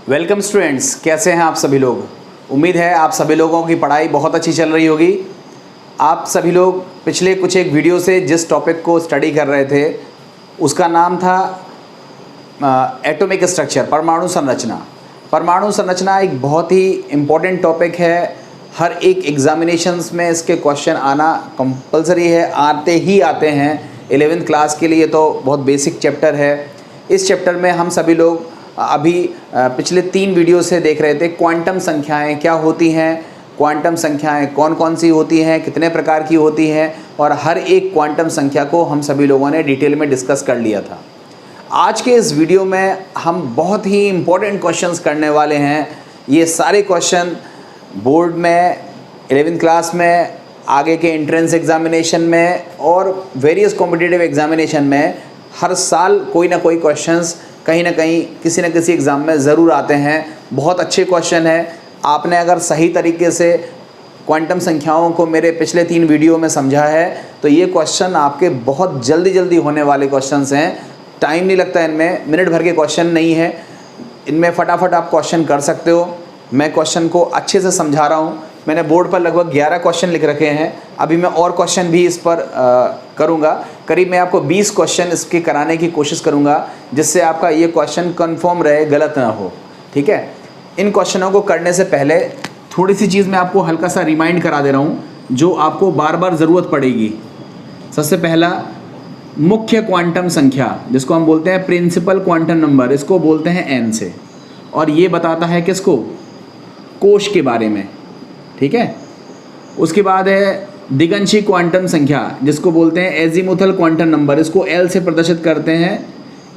Welcome students, कैसे हैं आप सभी लोग। उम्मीद है आप सभी लोगों की पढ़ाई बहुत अच्छी चल रही होगी। आप सभी लोग पिछले कुछ एक वीडियो से जिस टॉपिक को स्टडी कर रहे थे उसका नाम था एटॉमिक स्ट्रक्चर, परमाणु संरचना। परमाणु संरचना एक बहुत ही इम्पोर्टेंट टॉपिक है। हर एक एग्जामिनेशंस में इसके क्वेश्चन आना कंपलसरी है, आते ही आते हैं। 11th क्लास के लिए तो बहुत बेसिक चैप्टर है। इस चैप्टर में हम सभी लोग अभी पिछले 3 वीडियो से देख रहे थे क्वांटम संख्याएं क्या होती हैं, क्वांटम संख्याएं कौन कौन सी होती हैं, कितने प्रकार की होती हैं, और हर एक क्वांटम संख्या को हम सभी लोगों ने डिटेल में डिस्कस कर लिया था। आज के इस वीडियो में हम बहुत ही इम्पोर्टेंट क्वेश्चंस करने वाले हैं। ये सारे क्वेश्चन बोर्ड में, 11th क्लास में, आगे के एंट्रेंस एग्जामिनेशन में और वेरियस कॉम्पिटिटिव एग्जामिनेशन में हर साल कोई ना कोई क्वेश्चंस कहीं ना कहीं किसी न किसी एग्ज़ाम में ज़रूर आते हैं। बहुत अच्छे क्वेश्चन है। आपने अगर सही तरीके से क्वांटम संख्याओं को मेरे पिछले 3 वीडियो में समझा है तो ये क्वेश्चन आपके बहुत जल्दी होने वाले क्वेश्चंस हैं। टाइम नहीं लगता इनमें, मिनट भर के क्वेश्चन नहीं है। इनमें फटाफट आप क्वेश्चन कर सकते हो। मैं क्वेश्चन को अच्छे से समझा रहा हूँ। मैंने बोर्ड पर लगभग 11 क्वेश्चन लिख रखे हैं। अभी मैं और क्वेश्चन भी इस पर करूँगा। करीब मैं आपको 20 क्वेश्चन इसके कराने की कोशिश करूँगा जिससे आपका ये क्वेश्चन कंफर्म रहे, गलत ना हो। ठीक है। इन क्वेश्चनों को करने से पहले थोड़ी सी चीज़ मैं आपको हल्का सा रिमाइंड करा दे रहा हूँ जो आपको बार बार ज़रूरत पड़ेगी। सबसे पहला, मुख्य क्वांटम संख्या जिसको हम बोलते हैं प्रिंसिपल क्वांटम नंबर, इसको बोलते हैं n से, और ये बताता है किसको, कोश के बारे में। ठीक है। उसके बाद है दिगंशी क्वांटम संख्या जिसको बोलते हैं एजीमुथल क्वांटम नंबर, इसको L से प्रदर्शित करते हैं।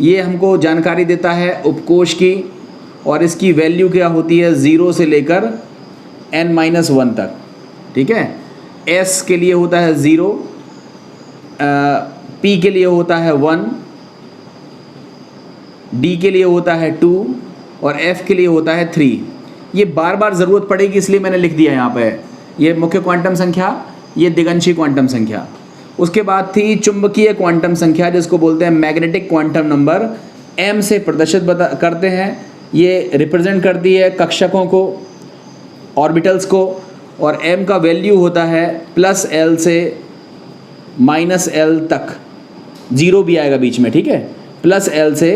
ये हमको जानकारी देता है उपकोश की, और इसकी वैल्यू क्या होती है 0 से लेकर n-1 तक। ठीक है। S के लिए होता है 0, P के लिए होता है 1, D के लिए होता है 2 और F के लिए होता है 3। ये बार बार ज़रूरत पड़ेगी इसलिए मैंने लिख दिया यहाँ पे। ये मुख्य क्वांटम संख्या, ये दिगंशी क्वांटम संख्या। उसके बाद थी चुंबकीय क्वांटम संख्या जिसको बोलते हैं मैग्नेटिक क्वांटम नंबर, m से प्रदर्शित करते हैं। ये रिप्रेजेंट करती है कक्षकों को, ऑर्बिटल्स को, और m का वैल्यू होता है +L से -L तक, 0 भी आएगा बीच में। ठीक है। +L से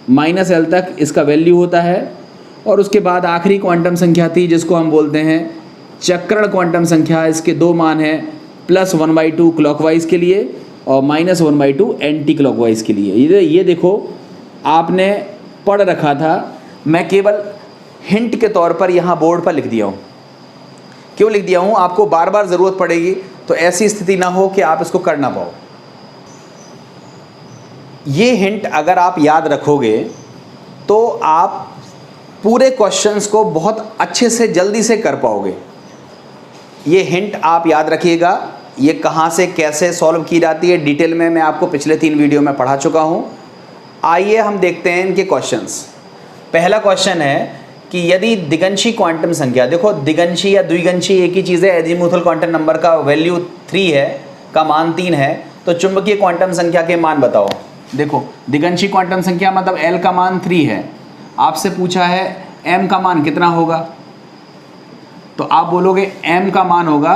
-L तक इसका वैल्यू होता है। और उसके बाद आखिरी क्वांटम संख्या थी जिसको हम बोलते हैं चक्रण क्वांटम संख्या। इसके 2 मान हैं, +1/2 क्लॉकवाइज के लिए और -1/2 एंटी क्लॉकवाइज के लिए। ये देखो आपने पढ़ रखा था, मैं केवल हिंट के तौर पर यहाँ बोर्ड पर लिख दिया हूँ। क्यों लिख दिया हूँ, आपको बार बार ज़रूरत पड़ेगी तो ऐसी स्थिति ना हो कि आप इसको कर ना पाओ। ये हिंट अगर आप याद रखोगे तो आप पूरे क्वेश्चंस को बहुत अच्छे से जल्दी से कर पाओगे। ये हिंट आप याद रखिएगा। ये कहाँ से कैसे सॉल्व की जाती है डिटेल में मैं आपको पिछले 3 वीडियो में पढ़ा चुका हूँ। आइए हम देखते हैं इनके क्वेश्चंस। पहला क्वेश्चन है कि यदि दिगंशी क्वांटम संख्या, देखो दिगंशी या द्विगंशी एक ही चीज़ है। एजीमुथल क्वांटम नंबर का वैल्यू 3 है, का मान 3 है, तो चुंबकीय क्वांटम संख्या के मान बताओ। देखो दिगंशी क्वांटम संख्या मतलब L का मान 3 है। आपसे पूछा है m का मान कितना होगा, तो आप बोलोगे m का मान होगा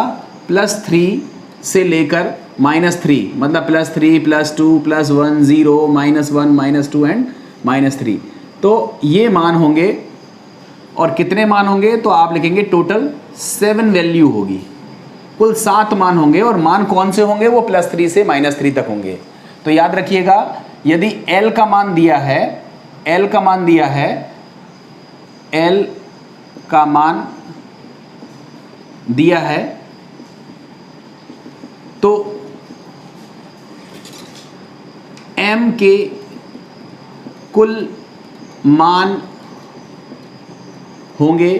+3 से लेकर -3, मतलब +3 +2 +1 0 -1 -2 एंड -3। तो ये मान होंगे। और कितने मान होंगे, तो आप लिखेंगे टोटल 7 वैल्यू होगी। कुल 7 मान होंगे, और मान कौन से होंगे, वो +3 से -3 तक होंगे। तो याद रखिएगा, यदि L का मान दिया है, L का मान दिया है, L का मान दिया है, तो M के कुल मान होंगे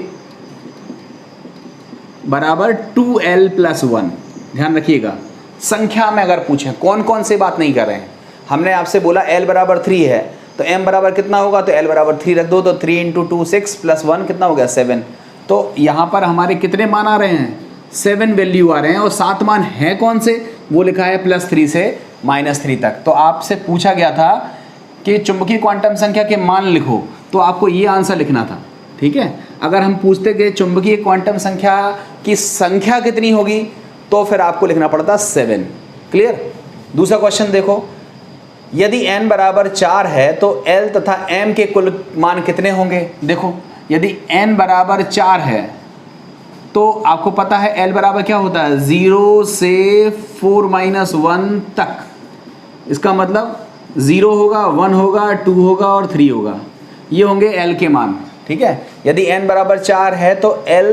बराबर 2L + 1। ध्यान रखिएगा, संख्या में अगर पूछें, कौन कौन से बात नहीं कर रहे हैं। हमने आपसे बोला L बराबर 3 है, तो m बराबर कितना होगा, तो L बराबर 3 रख दो, तो 3 × 2 6 + 1 कितना हो गया 7। तो यहाँ पर हमारे कितने मान आ रहे हैं, 7 वैल्यू आ रहे हैं। और 7 मान हैं कौन से, वो लिखा है +3 से -3 तक। तो आपसे पूछा गया था कि चुंबकीय क्वांटम संख्या के मान लिखो, तो आपको ये आंसर लिखना था। ठीक है। अगर हम पूछते कि चुंबकीय क्वांटम संख्या की संख्या कितनी होगी तो फिर आपको लिखना पड़ता 7। क्लियर। दूसरा क्वेश्चन देखो, यदि n बराबर 4 है तो L तथा m के कुल मान कितने होंगे। देखो यदि n बराबर 4 है तो आपको पता है L बराबर क्या होता है, 0 से 4 - 1 तक। इसका मतलब 0 होगा, 1 होगा, 2 होगा और 3 होगा, ये होंगे L के मान। ठीक है। यदि n बराबर 4 है तो L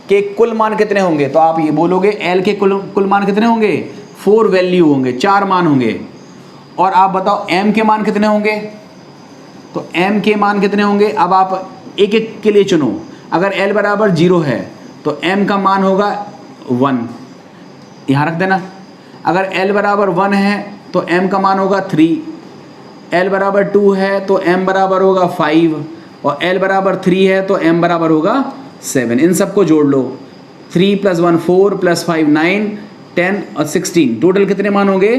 के कुल मान कितने होंगे, तो आप ये बोलोगे L के कुल मान कितने होंगे, 4 वैल्यू होंगे, 4 मान होंगे। और आप बताओ m के मान कितने होंगे, तो m के मान कितने होंगे। अब आप एक एक के लिए चुनो। अगर L बराबर 0 है तो m का मान होगा 1, यहाँ रख देना। अगर L बराबर 1 है तो m का मान होगा 3, L बराबर 2 है तो m बराबर होगा 5 और L बराबर 3 है तो m बराबर होगा 7। इन सबको जोड़ लो, 3 + 1 4 + 5 9 10 और 16, टोटल कितने मान होंगे,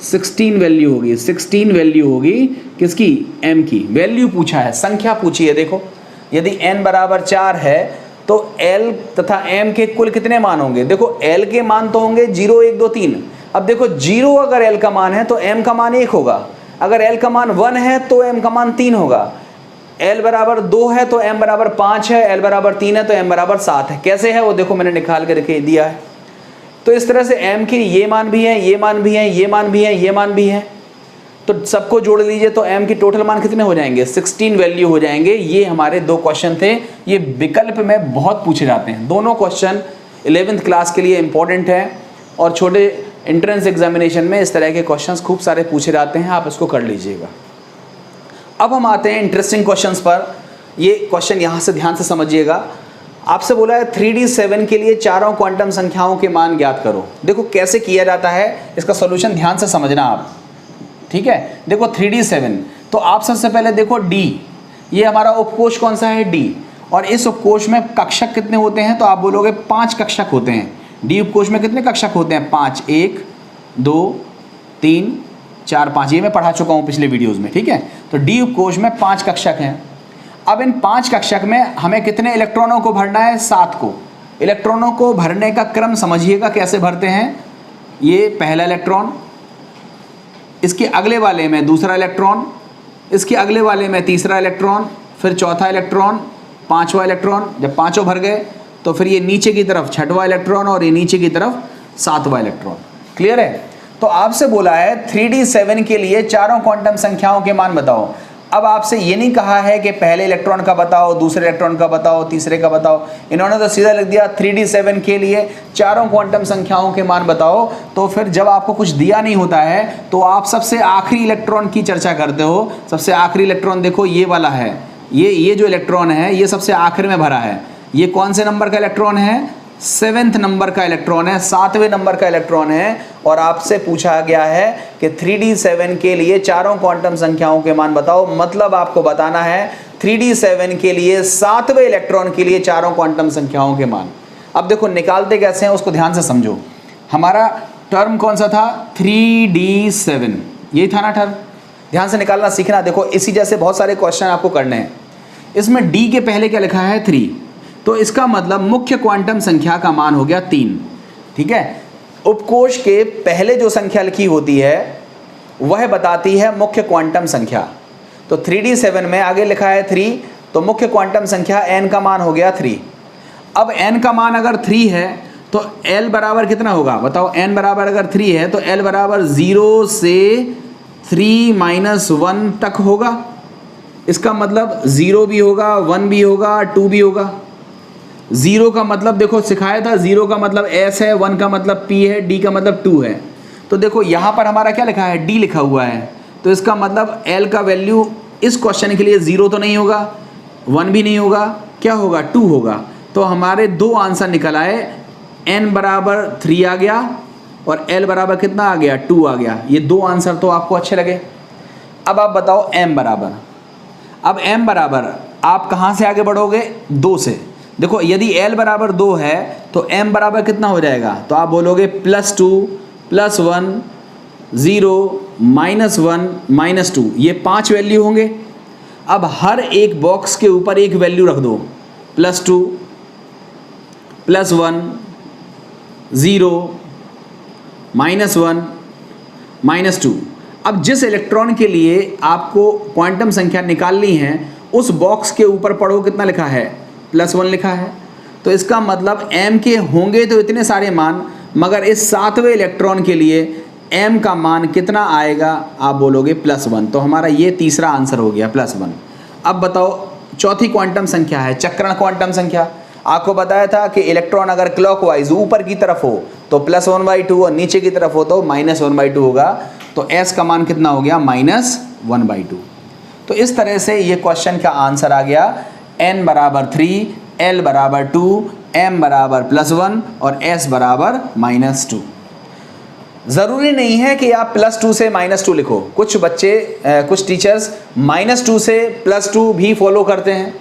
16 वैल्यू होगी। 16 वैल्यू होगी किसकी, m की। वैल्यू पूछा है, संख्या पूछी है। देखो यदि n बराबर 4 है तो L तथा m के कुल कितने मान होंगे। देखो L के मान तो होंगे 0 1 2 3। अब देखो 0 अगर L का मान है तो m का मान 1 होगा, अगर L का मान 1 है तो m का मान 3 होगा, L बराबर 2 है तो m बराबर 5 है, L बराबर 3 है तो m बराबर 7 है। कैसे है वो देखो मैंने निकाल के रखे दिया है। तो इस तरह से m के ये मान भी है, ये मान भी है, ये मान भी है, ये मान भी है, तो सबको जोड़ लीजिए तो m की टोटल मान कितने हो जाएंगे, 16 वैल्यू हो जाएंगे। ये हमारे 2 क्वेश्चन थे, ये विकल्प में बहुत पूछे जाते हैं। दोनों क्वेश्चन 11th क्लास के लिए इंपॉर्टेंट है और छोटे एंट्रेंस एग्जामिनेशन में इस तरह के क्वेश्चंस खूब सारे पूछे जाते हैं, आप इसको कर लीजिएगा। अब हम आते हैं इंटरेस्टिंग क्वेश्चंस पर। ये क्वेश्चन यहाँ से ध्यान से समझिएगा। आपसे बोला है 3D7 के लिए चारों क्वांटम संख्याओं के मान ज्ञात करो। देखो कैसे किया जाता है, इसका सॉल्यूशन ध्यान से समझना आप। ठीक है। देखो 3D7, तो आप सबसे पहले देखो D, ये हमारा उपकोष कौन सा है, D। और इस उपकोष में कक्षक कितने होते हैं, तो आप बोलोगे 5 कक्षक होते हैं। D उपकोष में कितने कक्षक होते हैं, 5, 1 2 3 4 5, ये मैं पढ़ा चुका हूँ पिछले वीडियोज़ में। ठीक है। तो D उपकोष में 5 कक्षक हैं। अब इन 5 कक्षक में हमें कितने इलेक्ट्रॉनों को भरना है, 7 को। इलेक्ट्रॉनों को भरने का क्रम समझिएगा कैसे भरते हैं। ये पहला इलेक्ट्रॉन, इसके अगले वाले में दूसरा इलेक्ट्रॉन, इसके अगले वाले में तीसरा इलेक्ट्रॉन, फिर चौथा इलेक्ट्रॉन, पांचवा इलेक्ट्रॉन। जब पांचों भर गए तो फिर ये नीचे की तरफ छठवां इलेक्ट्रॉन और ये नीचे की तरफ सातवां इलेक्ट्रॉन। क्लियर है। तो आपसे बोला है 3D7 के लिए चारों क्वांटम संख्याओं के मान बताओ। अब आपसे ये नहीं कहा है कि पहले इलेक्ट्रॉन का बताओ, दूसरे इलेक्ट्रॉन का बताओ, तीसरे का बताओ। इन्होंने तो सीधा लिख दिया 3D7 के लिए चारों क्वांटम संख्याओं के मान बताओ। तो फिर जब आपको कुछ दिया नहीं होता है तो आप सबसे आखिरी इलेक्ट्रॉन की चर्चा करते हो। सबसे आखिरी इलेक्ट्रॉन देखो ये वाला है, ये जो इलेक्ट्रॉन है ये सबसे आखिर में भरा है। ये कौन से नंबर का इलेक्ट्रॉन है, 7th नंबर का इलेक्ट्रॉन है, 7वें नंबर का इलेक्ट्रॉन है। और आपसे पूछा गया है कि 3D7 के लिए चारों क्वांटम संख्याओं के मान बताओ। मतलब आपको बताना है 3D7 के लिए 7वें इलेक्ट्रॉन के लिए चारों क्वांटम संख्याओं के मान। अब देखो निकालते कैसे हैं उसको ध्यान से समझो। हमारा टर्म कौन सा था, 3D7, यही था ना टर्म। ध्यान से निकालना सीखना। देखो इसी जैसे बहुत सारे क्वेश्चन आपको करने हैं। इसमें D के पहले क्या लिखा है, 3, तो इसका मतलब मुख्य क्वांटम संख्या का मान हो गया 3। ठीक है। उपकोष के पहले जो संख्या लिखी होती है वह बताती है मुख्य क्वांटम संख्या। तो 3D7 में आगे लिखा है 3, तो मुख्य क्वांटम संख्या n का मान हो गया 3। अब n का मान अगर 3 है तो L बराबर कितना होगा बताओ। n बराबर अगर 3 है तो L बराबर 0 से 3 - 1 तक होगा। इसका मतलब 0 भी होगा, 1 भी होगा, 2 भी होगा। 0 का मतलब देखो सिखाया था, 0 का मतलब S है, 1 का मतलब P है, D का मतलब 2 है। तो देखो यहाँ पर हमारा क्या लिखा है, D लिखा हुआ है। तो इसका मतलब L का वैल्यू इस क्वेश्चन के लिए 0 तो नहीं होगा, 1 भी नहीं होगा, क्या होगा, 2 होगा। तो हमारे 2 आंसर निकल आए। n बराबर 3 आ गया और L बराबर कितना आ गया, 2 आ गया। ये 2 आंसर तो आपको अच्छे लगे। अब आप बताओ m बराबर। अब m बराबर आप कहाँ से आगे बढ़ोगे, 2 से। देखो यदि L बराबर 2 है तो m बराबर कितना हो जाएगा, तो आप बोलोगे +2 +1 0 -1 -2, ये 5 वैल्यू होंगे। अब हर एक बॉक्स के ऊपर एक वैल्यू रख दो। +2 +1 0 -1 -2। अब जिस इलेक्ट्रॉन के लिए आपको क्वांटम संख्या निकालनी है उस बॉक्स के ऊपर पढ़ो कितना लिखा है, +1 लिखा है। तो इसका मतलब m के होंगे तो इतने सारे मान, मगर इस 7वें इलेक्ट्रॉन के लिए m का मान कितना आएगा, आप बोलोगे +1। तो हमारा ये तीसरा आंसर हो गया +1। अब बताओ चौथी क्वांटम संख्या है चक्रण क्वांटम संख्या। आपको बताया था कि इलेक्ट्रॉन अगर क्लॉकवाइज ऊपर की तरफ हो तो +1/2 और नीचे की तरफ हो तो -1/2 होगा। तो s का मान कितना हो गया, -1/2। तो इस तरह से ये क्वेश्चन का आंसर आ गया n बराबर 3, l बराबर 2, m बराबर +1 और s बराबर -2। ज़रूरी नहीं है कि आप +2 से -2 लिखो। कुछ बच्चे कुछ टीचर्स -2 से +2 भी फॉलो करते हैं,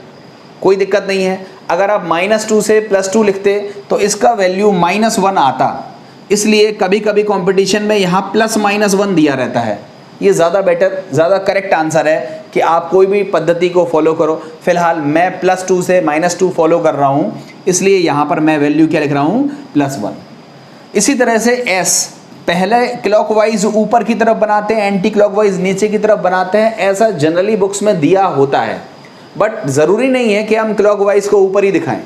कोई दिक्कत नहीं है। अगर आप -2 से +2 लिखते तो इसका वैल्यू -1 आता, इसलिए कभी कभी कंपटीशन में यहाँ +-1 दिया रहता है। ये ज़्यादा बेटर, ज़्यादा करेक्ट आंसर है कि आप कोई भी पद्धति को फॉलो करो। फिलहाल मैं +2 से -2 फॉलो कर रहा हूँ, इसलिए यहाँ पर मैं वैल्यू क्या लिख रहा हूँ, +1। इसी तरह से s पहले क्लॉकवाइज ऊपर की तरफ बनाते हैं, एंटी क्लॉकवाइज नीचे की तरफ बनाते हैं, ऐसा जनरली बुक्स में दिया होता है। बट ज़रूरी नहीं है कि हम क्लॉकवाइज को ऊपर ही दिखाएं,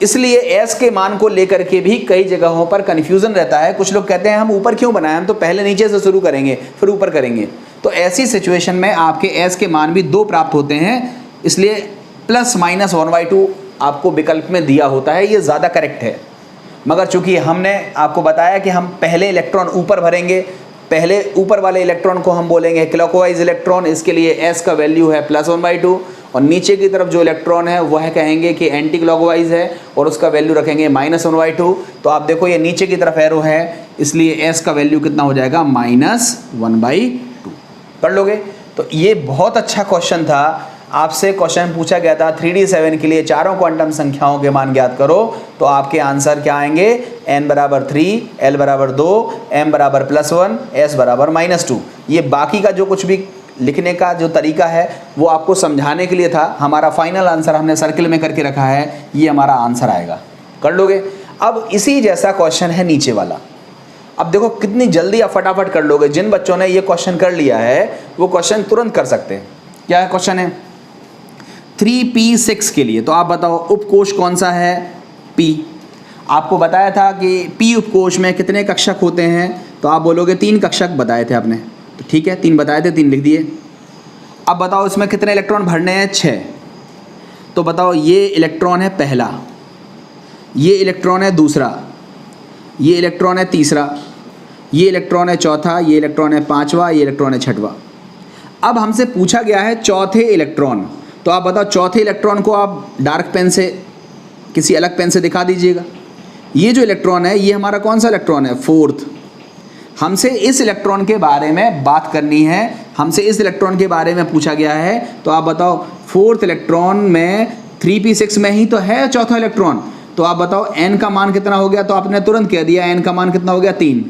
इसलिए s के मान को लेकर के भी कई जगहों पर कन्फ्यूज़न रहता है। कुछ लोग कहते हैं हम ऊपर क्यों बनाएं, हम तो पहले नीचे से शुरू करेंगे फिर ऊपर करेंगे। तो ऐसी सिचुएशन में आपके s के मान भी 2 प्राप्त होते हैं, इसलिए +-1/2 आपको विकल्प में दिया होता है, ये ज़्यादा करेक्ट है। मगर चूंकि हमने आपको बताया कि हम पहले इलेक्ट्रॉन ऊपर भरेंगे, पहले ऊपर वाले इलेक्ट्रॉन को हम बोलेंगे क्लॉकवाइज इलेक्ट्रॉन, इसके लिए s का वैल्यू है +1/2 और नीचे की तरफ जो इलेक्ट्रॉन है वह कहेंगे कि एंटी क्लॉकवाइज है और उसका वैल्यू रखेंगे -1/2। तो आप देखो ये नीचे की तरफ एरो है, इसलिए s का वैल्यू कितना हो जाएगा, -1/2। पढ़ लोगे? तो ये बहुत अच्छा क्वेश्चन था। आपसे क्वेश्चन पूछा गया था 3D7 के लिए चारों क्वांटम संख्याओं के मान ज्ञात करो, तो आपके आंसर क्या आएंगे, n बराबर 3, l बराबर 2, m बराबर +1, s बराबर -2। ये बाकी का जो कुछ भी लिखने का जो तरीका है वो आपको समझाने के लिए था। हमारा फाइनल आंसर हमने सर्किल में करके रखा है, ये हमारा आंसर आएगा। कर लोगे? अब इसी जैसा क्वेश्चन है नीचे वाला। अब देखो कितनी जल्दी आप फटाफट कर लोगे। जिन बच्चों ने ये क्वेश्चन कर लिया है वो क्वेश्चन तुरंत कर सकते हैं। क्या है क्वेश्चन है, 3p6 के लिए। तो आप बताओ उपकोष कौन सा है, p। आपको बताया था कि p उपकोष में कितने कक्षक होते हैं, तो आप बोलोगे 3 कक्षक बताए थे आपने। तो ठीक है, 3 बताए थे, 3 लिख दिए। अब बताओ इसमें कितने इलेक्ट्रॉन भरने हैं, 6। तो बताओ ये इलेक्ट्रॉन है पहला, ये इलेक्ट्रॉन है दूसरा, ये इलेक्ट्रॉन है तीसरा, ये इलेक्ट्रॉन है चौथा, ये इलेक्ट्रॉन है पाँचवा, ये इलेक्ट्रॉन है छठवा। अब हमसे पूछा गया है चौथे इलेक्ट्रॉन। तो आप बताओ चौथे इलेक्ट्रॉन को आप डार्क पेन से, किसी अलग पेन से दिखा दीजिएगा। ये जो इलेक्ट्रॉन है ये हमारा कौन सा इलेक्ट्रॉन है, 4th। हमसे इस इलेक्ट्रॉन के बारे में बात करनी है, हमसे इस इलेक्ट्रॉन के बारे में पूछा गया है। तो आप बताओ 4th इलेक्ट्रॉन में 3p6 में ही तो है चौथा इलेक्ट्रॉन। तो आप बताओ n का मान कितना हो गया, तो आपने तुरंत कह दिया n का मान कितना हो गया, 3।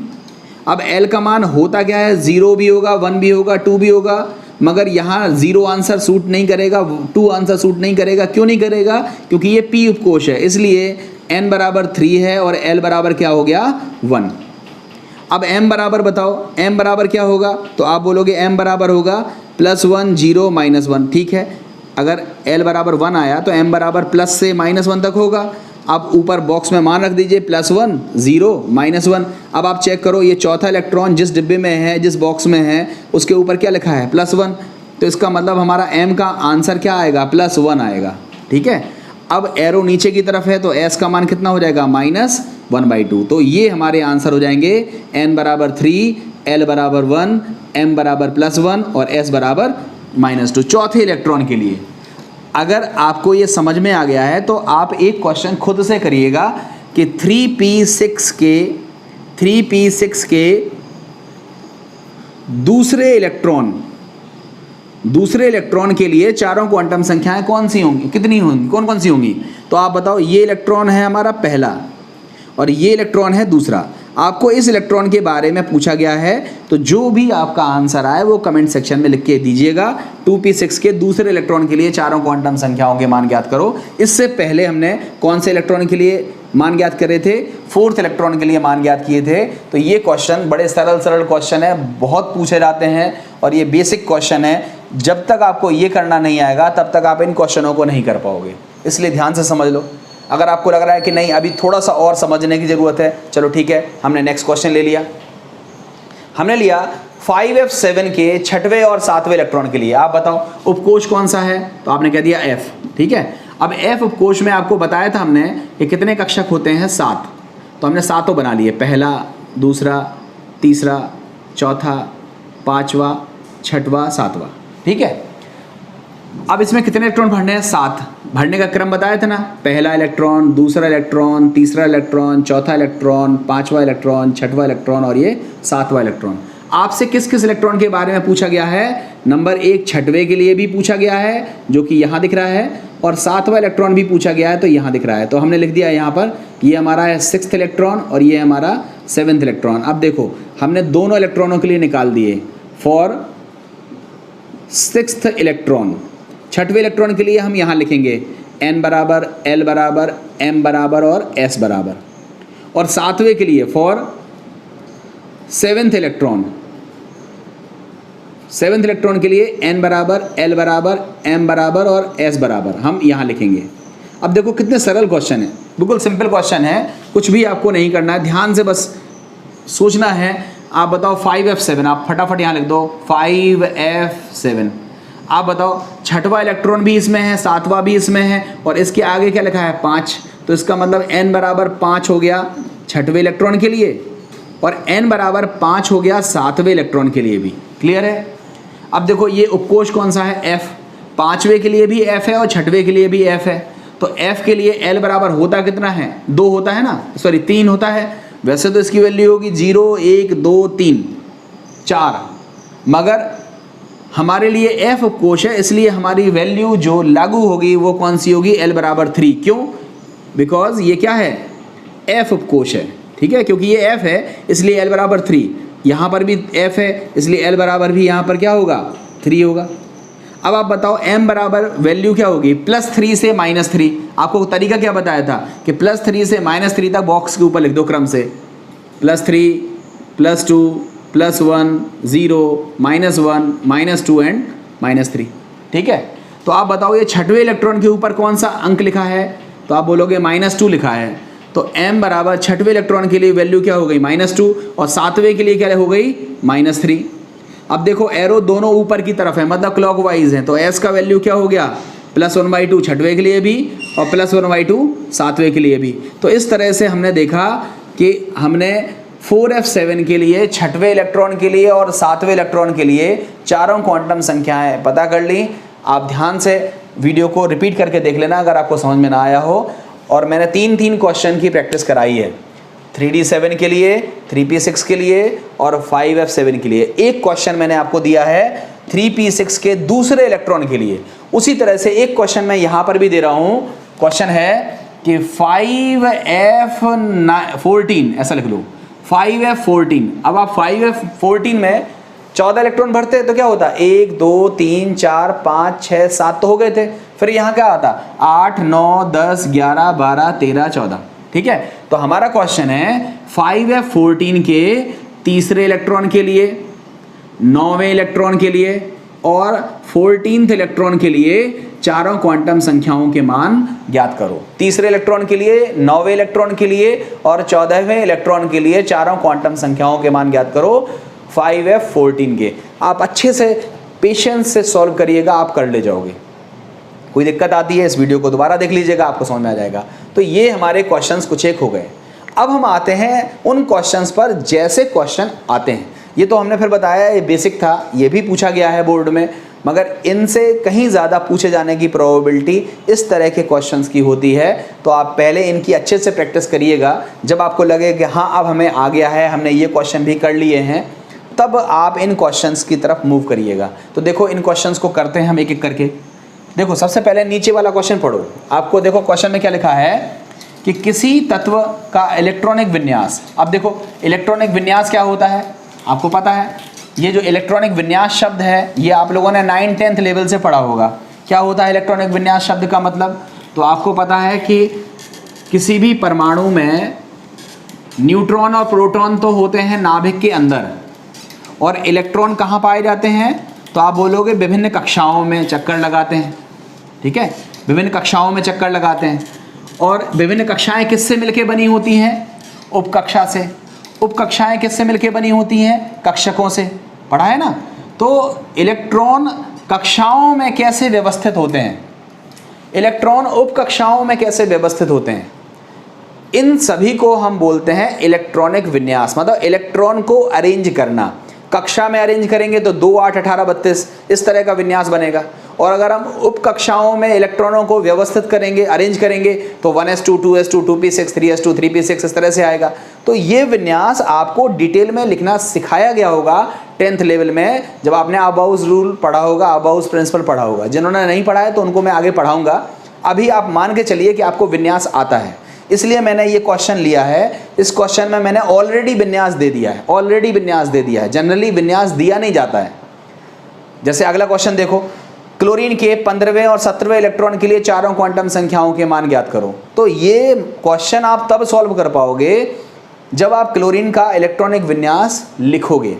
अब l का मान होता क्या है, 0 भी होगा, 1 भी होगा, 2 भी होगा, मगर यहाँ 0 आंसर सूट नहीं करेगा, 2 आंसर सूट नहीं करेगा। क्यों नहीं करेगा, क्योंकि ये p उपकोष है, इसलिए n बराबर 3 है और l बराबर क्या हो गया, 1। अब m बराबर बताओ, m बराबर क्या होगा, तो आप बोलोगे m बराबर होगा +1 0 -1। ठीक है, अगर l बराबर 1 आया तो m बराबर प्लस से -1 तक होगा। अब ऊपर बॉक्स में मान रख दीजिए, +1 0 -1। अब आप चेक करो ये चौथा इलेक्ट्रॉन जिस डिब्बे में है, जिस बॉक्स में है, उसके ऊपर क्या लिखा है, +1। तो इसका मतलब हमारा m का आंसर क्या आएगा, +1 आएगा। ठीक है, अब एरो नीचे की तरफ है तो s का मान कितना हो जाएगा, -1/2। तो ये हमारे आंसर हो जाएंगे n बराबर 3, l बराबर 1, m बराबर +1 और s बराबर -2 चौथे इलेक्ट्रॉन के लिए। अगर आपको ये समझ में आ गया है तो आप एक क्वेश्चन खुद से करिएगा कि 3p6 के दूसरे इलेक्ट्रॉन के लिए चारों क्वांटम संख्याएं कौन सी होंगी, कितनी होंगी, कौन कौन सी होंगी। तो आप बताओ ये इलेक्ट्रॉन है हमारा पहला और ये इलेक्ट्रॉन है दूसरा। आपको इस इलेक्ट्रॉन के बारे में पूछा गया है, तो जो भी आपका आंसर आए वो कमेंट सेक्शन में लिख के दीजिएगा। 2p6 के दूसरे इलेक्ट्रॉन के लिए चारों क्वांटम संख्याओं के मान ज्ञात करो। इससे पहले हमने कौन से इलेक्ट्रॉन के लिए मान ज्ञात करे थे? 4th इलेक्ट्रॉन के लिए मान ज्ञात किए थे। तो ये क्वेश्चन बड़े सरल क्वेश्चन है, बहुत पूछे जाते हैं और ये बेसिक क्वेश्चन है। जब तक आपको ये करना नहीं आएगा तब तक आप इन क्वेश्चनों को नहीं कर पाओगे, इसलिए ध्यान से समझ लो। अगर आपको लग रहा है कि नहीं अभी थोड़ा सा और समझने की ज़रूरत है, चलो ठीक है, हमने नेक्स्ट क्वेश्चन ले लिया। हमने लिया 5f7 के 6वें और 7वें इलेक्ट्रॉन के लिए। आप बताओ उपकोष कौन सा है? तो आपने कह दिया F, ठीक है। अब F उपकोष में आपको बताया था हमने कि कितने कक्षक होते हैं? 7। तो हमने 7 बना लिए, पहला, दूसरा, तीसरा, चौथा, पाँचवा, छठवा, सातवां, ठीक है। अब इसमें कितने इलेक्ट्रॉन भरने हैं? 7। भरने का क्रम बताया था ना, पहला इलेक्ट्रॉन, दूसरा इलेक्ट्रॉन, तीसरा इलेक्ट्रॉन, चौथा इलेक्ट्रॉन, पाँचवा इलेक्ट्रॉन, छठवां इलेक्ट्रॉन और ये 7वां इलेक्ट्रॉन। आपसे किस किस इलेक्ट्रॉन के बारे में पूछा गया है? नंबर 1 6वें के लिए भी पूछा गया है जो कि यहाँ दिख रहा है, और 7वां इलेक्ट्रॉन भी पूछा गया है तो यहाँ दिख रहा है। तो हमने लिख दिया यहाँ पर, ये हमारा है 6th इलेक्ट्रॉन और ये हमारा 7th इलेक्ट्रॉन। अब देखो हमने दोनों इलेक्ट्रॉनों के लिए निकाल दिए। फॉर 6th इलेक्ट्रॉन, 6वें इलेक्ट्रॉन के लिए हम यहाँ लिखेंगे n बराबर, l बराबर, m बराबर और s बराबर। और 7वें के लिए for 7th electron, 7th electron के लिए n बराबर, l बराबर, m बराबर और s बराबर हम यहाँ लिखेंगे। अब देखो कितने सरल क्वेश्चन है, बिल्कुल सिंपल क्वेश्चन है, कुछ भी आपको नहीं करना है, ध्यान से बस सोचना है। आप बताओ 5f7, आप फटाफट यहाँ लिख दो 5f7। आप बताओ 6वां इलेक्ट्रॉन भी इसमें है, 7वां भी इसमें है और इसके आगे क्या लिखा है? 5। तो इसका मतलब n बराबर 5 हो गया 6वें इलेक्ट्रॉन के लिए और n बराबर 5 हो गया 7वें इलेक्ट्रॉन के लिए भी। क्लियर है? अब देखो ये उपकोष कौन सा है? F। 5वें के लिए भी F है और 6वें के लिए भी F है। तो F के लिए L बराबर होता कितना है? 2 होता है ना, सॉरी 3 होता है। वैसे तो इसकी वैल्यू होगी 0 1 2 3 4, मगर हमारे लिए F उपकोष है इसलिए हमारी वैल्यू जो लागू होगी वो कौन सी होगी? L बराबर 3। क्यों? बिकॉज ये क्या है? F उपकोष है, ठीक है, क्योंकि ये F है इसलिए L बराबर 3। यहाँ पर भी F है इसलिए L बराबर भी यहाँ पर क्या होगा? 3 होगा। अब आप बताओ m बराबर वैल्यू क्या होगी? +3 से -3। आपको तरीका क्या बताया था कि +3 से -3 तक बॉक्स के ऊपर लिख दो क्रम से, +3, +2, +1, 0, -1, -2 एंड -3, ठीक है। तो आप बताओ ये 6वें इलेक्ट्रॉन के ऊपर कौन सा अंक लिखा है? तो आप बोलोगे -2 लिखा है। तो m बराबर 6वें इलेक्ट्रॉन के लिए वैल्यू क्या हो गई? -2 और 7वें के लिए क्या हो गई? -3। अब देखो एरो दोनों ऊपर की तरफ है, मतलब क्लॉकवाइज है, तो s का वैल्यू क्या हो गया? +1/2 6वें के लिए भी और +1/2 7वें के लिए भी। तो इस तरह से हमने देखा कि हमने 4f7 के लिए, 6वें इलेक्ट्रॉन के लिए और 7वें इलेक्ट्रॉन के लिए चारों क्वांटम संख्याएं पता कर ली। आप ध्यान से वीडियो को रिपीट करके देख लेना अगर आपको समझ में ना आया हो। और मैंने 3 क्वेश्चन की प्रैक्टिस कराई है, 3d7 के लिए, 3p6 के लिए और 5f7 के लिए। एक क्वेश्चन मैंने आपको दिया है 3p6 के दूसरे इलेक्ट्रॉन के लिए। उसी तरह से एक क्वेश्चन मैं यहाँ पर भी दे रहा हूँ। क्वेश्चन है कि 5f14, ऐसा लिख लो 5f14। अब आप 5f14 में 14 इलेक्ट्रॉन भरते हैं तो क्या होता? 1 2 3 4 5 6 7 तो हो गए थे। फिर यहाँ क्या आता? 8 9 10 11 12 13 14, ठीक है। तो हमारा क्वेश्चन है 5f14 के तीसरे इलेक्ट्रॉन के लिए, 9वें इलेक्ट्रॉन के लिए और 14th इलेक्ट्रॉन के लिए चारों क्वांटम संख्याओं के मान ज्ञात करो। तीसरे इलेक्ट्रॉन के लिए, 9वें इलेक्ट्रॉन के लिए और 14वें इलेक्ट्रॉन के लिए चारों क्वांटम संख्याओं के मान ज्ञात करो 5f14 के। आप अच्छे से पेशेंस से सॉल्व करिएगा, आप कर ले जाओगे। कोई दिक्कत आती है इस वीडियो को दोबारा देख लीजिएगा, आपको समझ में आ जाएगा। तो ये हमारे क्वेश्चंस कुछ एक हो गए। अब हम आते हैं उन क्वेश्चंस पर जैसे क्वेश्चन आते हैं। ये तो हमने फिर बताया ये बेसिक था, ये भी पूछा गया है बोर्ड में, मगर इनसे कहीं ज़्यादा पूछे जाने की प्रोबेबिलिटी इस तरह के क्वेश्चंस की होती है। तो आप पहले इनकी अच्छे से प्रैक्टिस करिएगा। जब आपको लगे कि हाँ अब हमें आ गया है, हमने ये क्वेश्चन भी कर लिए हैं, तब आप इन क्वेश्चंस की तरफ मूव करिएगा। तो देखो इन क्वेश्चंस को करते हैं हम एक एक करके। देखो सबसे पहले नीचे वाला क्वेश्चन पढ़ो। आपको देखो क्वेश्चन में क्या लिखा है कि किसी तत्व का इलेक्ट्रॉनिक विन्यास, अब देखो इलेक्ट्रॉनिक विन्यास क्या होता है आपको पता है, ये जो इलेक्ट्रॉनिक विन्यास शब्द है ये आप लोगों ने 9th-10th लेवल से पढ़ा होगा। क्या होता है इलेक्ट्रॉनिक विन्यास शब्द का मतलब, तो आपको पता है कि किसी भी परमाणु में न्यूट्रॉन और प्रोटॉन तो होते हैं नाभिक के अंदर, और इलेक्ट्रॉन कहाँ पाए जाते हैं, तो आप बोलोगे विभिन्न कक्षाओं में चक्कर लगाते हैं, ठीक है, विभिन्न कक्षाओं में चक्कर लगाते हैं। और विभिन्न कक्षाएं किससे मिलके बनी होती हैं, उपकक्षा से। उपकक्षाएं किससे मिलके बनी होती हैं, कक्षकों से, पढ़ा है ना। तो इलेक्ट्रॉन कक्षाओं में कैसे व्यवस्थित होते हैं, इलेक्ट्रॉन उपकक्षाओं में कैसे व्यवस्थित होते हैं, इन सभी को हम बोलते हैं इलेक्ट्रॉनिक विन्यास। मतलब इलेक्ट्रॉन को अरेंज करना, कक्षा में अरेंज करेंगे तो 2, 8, 18, 32 इस तरह का विन्यास बनेगा, और अगर हम उप कक्षाओं में इलेक्ट्रॉनों को व्यवस्थित करेंगे, अरेंज करेंगे, तो 1s2, 2s2, 2p6, 3s2, 3p6 इस तरह से आएगा। तो ये विन्यास आपको डिटेल में लिखना सिखाया गया होगा 10th लेवल में, जब आपने अबाउस रूल पढ़ा होगा, अबाउस प्रिंसिपल पढ़ा होगा। जिन्होंने नहीं पढ़ा है तो उनको मैं आगे पढ़ाऊँगा। अभी आप मान के चलिए कि आपको विन्यास आता है, इसलिए मैंने ये क्वेश्चन लिया है। इस क्वेश्चन में मैंने ऑलरेडी विन्यास दे दिया है, ऑलरेडी विन्यास दे दिया है। जनरली विन्यास दिया नहीं जाता है। जैसे अगला क्वेश्चन देखो, क्लोरीन के 15वें और 17वें इलेक्ट्रॉन के लिए चारों क्वांटम संख्याओं के मान ज्ञात करो। तो ये क्वेश्चन आप तब सॉल्व कर पाओगे जब आप क्लोरीन का इलेक्ट्रॉनिक विन्यास लिखोगे।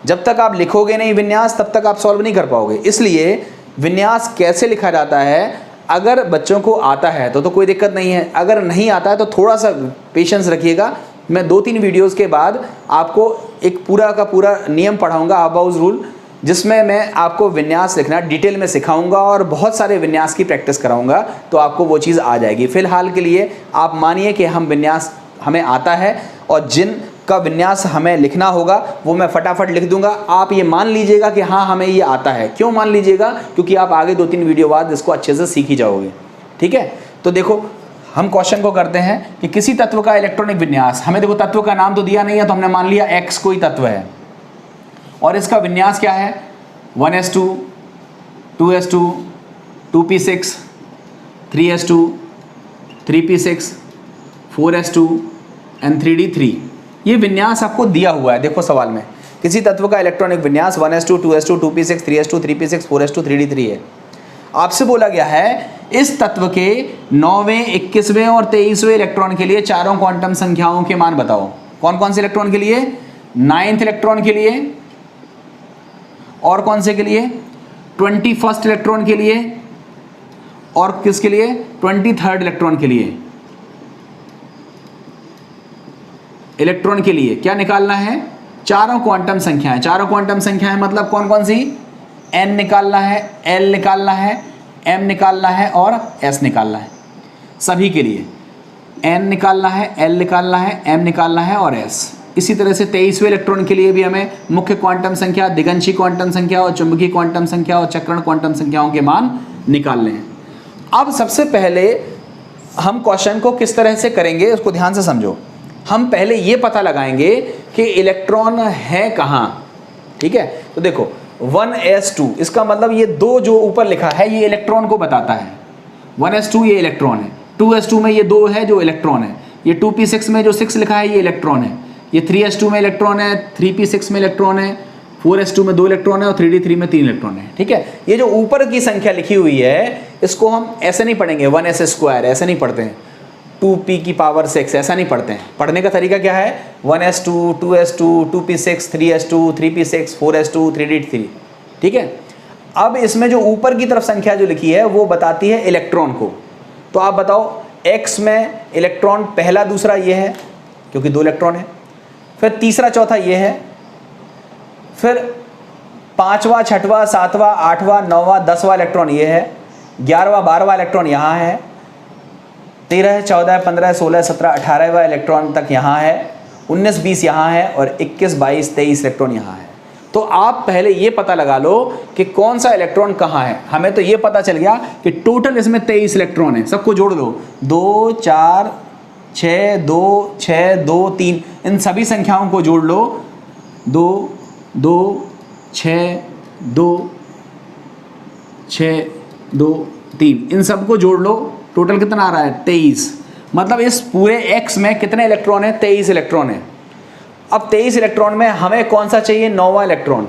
जब तक आप लिखोगे नहीं विन्यास, तब तक आप सॉल्व नहीं कर पाओगे। इसलिए विन्यास कैसे लिखा जाता है, अगर बच्चों को आता है तो कोई दिक्कत नहीं है, अगर नहीं आता है तो थोड़ा सा पेशेंस रखिएगा। मैं 2-3 वीडियोस के बाद आपको एक पूरा का पूरा नियम पढ़ाऊंगा, अबाउस रूल, जिसमें मैं आपको विन्यास लिखना डिटेल में सिखाऊंगा और बहुत सारे विन्यास की प्रैक्टिस कराऊंगा, तो आपको वो चीज़ आ जाएगी। फिलहाल के लिए आप मानिए कि हम विन्यास हमें आता है, और जिन का विन्यास हमें लिखना होगा वो मैं फटाफट लिख दूंगा। आप ये मान लीजिएगा कि हाँ हमें ये आता है। क्यों मान लीजिएगा, क्योंकि आप आगे 2-3 वीडियो बाद इसको अच्छे से सीख ही जाओगे, ठीक है। तो देखो हम क्वेश्चन को करते हैं कि किसी तत्व का इलेक्ट्रॉनिक विन्यास, हमें देखो तत्व का नाम तो दिया नहीं है, तो हमने मान लिया X कोई तत्व है, और इसका विन्यास क्या है, 1s2, 2s2, 2p6, 3s2, 3p6, 4s2 and 3d3। ये विन्यास आपको दिया हुआ है। देखो सवाल में किसी तत्व का इलेक्ट्रॉनिक विन्यास 1s2, 2s2, 2p6, 3s2, 3p6, 4s2, 3d3 है। आपसे बोला गया है इस तत्व के 9वें, 21वें और 23वें इलेक्ट्रॉन के लिए चारों क्वांटम संख्याओं के मान बताओ। कौन कौन से इलेक्ट्रॉन के लिए, 9th इलेक्ट्रॉन के लिए, और कौन से के लिए, 21st इलेक्ट्रॉन के लिए, और किसके लिए, 23rd इलेक्ट्रॉन के लिए। इलेक्ट्रॉन के लिए क्या निकालना है, चारों क्वांटम संख्याएं। चारों क्वांटम संख्याएं मतलब कौन कौन सी, n निकालना है, l निकालना है, m निकालना है और s निकालना है। सभी के लिए n निकालना है, l निकालना है, m निकालना है और s। इसी तरह से 23वें इलेक्ट्रॉन के लिए भी हमें मुख्य क्वांटम संख्या, दिगंशी क्वांटम संख्या और चुंबकीय क्वांटम संख्या और चक्रण क्वांटम संख्याओं के मान निकालने हैं। अब सबसे पहले हम क्वेश्चन को किस तरह से करेंगे उसको ध्यान से समझो। हम पहले ये पता लगाएंगे कि इलेक्ट्रॉन है कहाँ, ठीक है। तो देखो 1s2, इसका मतलब ये 2 जो ऊपर लिखा है ये इलेक्ट्रॉन को बताता है। 1s2 ये इलेक्ट्रॉन है, 2s2 में ये 2 है जो इलेक्ट्रॉन है, ये 2p6 में जो 6 लिखा है ये इलेक्ट्रॉन है, ये 3s2 में इलेक्ट्रॉन है, 3p6 में इलेक्ट्रॉन है, 4s2 में 2 इलेक्ट्रॉन है और 3d3 में 3 इलेक्ट्रॉन है, ठीक है। ये जो ऊपर की संख्या लिखी हुई है इसको हम ऐसे नहीं पढ़ेंगे 1s2, ऐसे नहीं पढ़ते हैं, 2p की पावर 6 ऐसा नहीं पढ़ते हैं। पढ़ने का तरीका क्या है, 1s2, 2s2, 2p6, 3s2, 3p6, 4s2, 3d3, ठीक है। अब इसमें जो ऊपर की तरफ संख्या जो लिखी है वो बताती है इलेक्ट्रॉन को। तो आप बताओ x में इलेक्ट्रॉन पहला दूसरा ये है क्योंकि 2 इलेक्ट्रॉन है, फिर तीसरा चौथा ये है, फिर 5वां 6वां 7वां 8वां 9वां 10वां इलेक्ट्रॉन ये है, 11वां 12वां इलेक्ट्रॉन यहाँ है, 13 14 15 16 17 18वां इलेक्ट्रॉन तक यहाँ है, 19 20 यहाँ है और 21 22 23 इलेक्ट्रॉन यहाँ है। तो आप पहले ये पता लगा लो कि कौन सा इलेक्ट्रॉन कहाँ है। हमें तो ये पता चल गया कि टोटल इसमें 23 इलेक्ट्रॉन है, सबको जोड़ लो, 2 4 6 2 6 2 3, इन सभी संख्याओं को जोड़ लो, 2 2 6 2 6 2 3, इन सबको जोड़ लो, टोटल कितना आ रहा है 23। मतलब इस पूरे x में कितने इलेक्ट्रॉन है? 23 इलेक्ट्रॉन है। अब 23 इलेक्ट्रॉन में हमें कौन सा चाहिए? 9वां इलेक्ट्रॉन।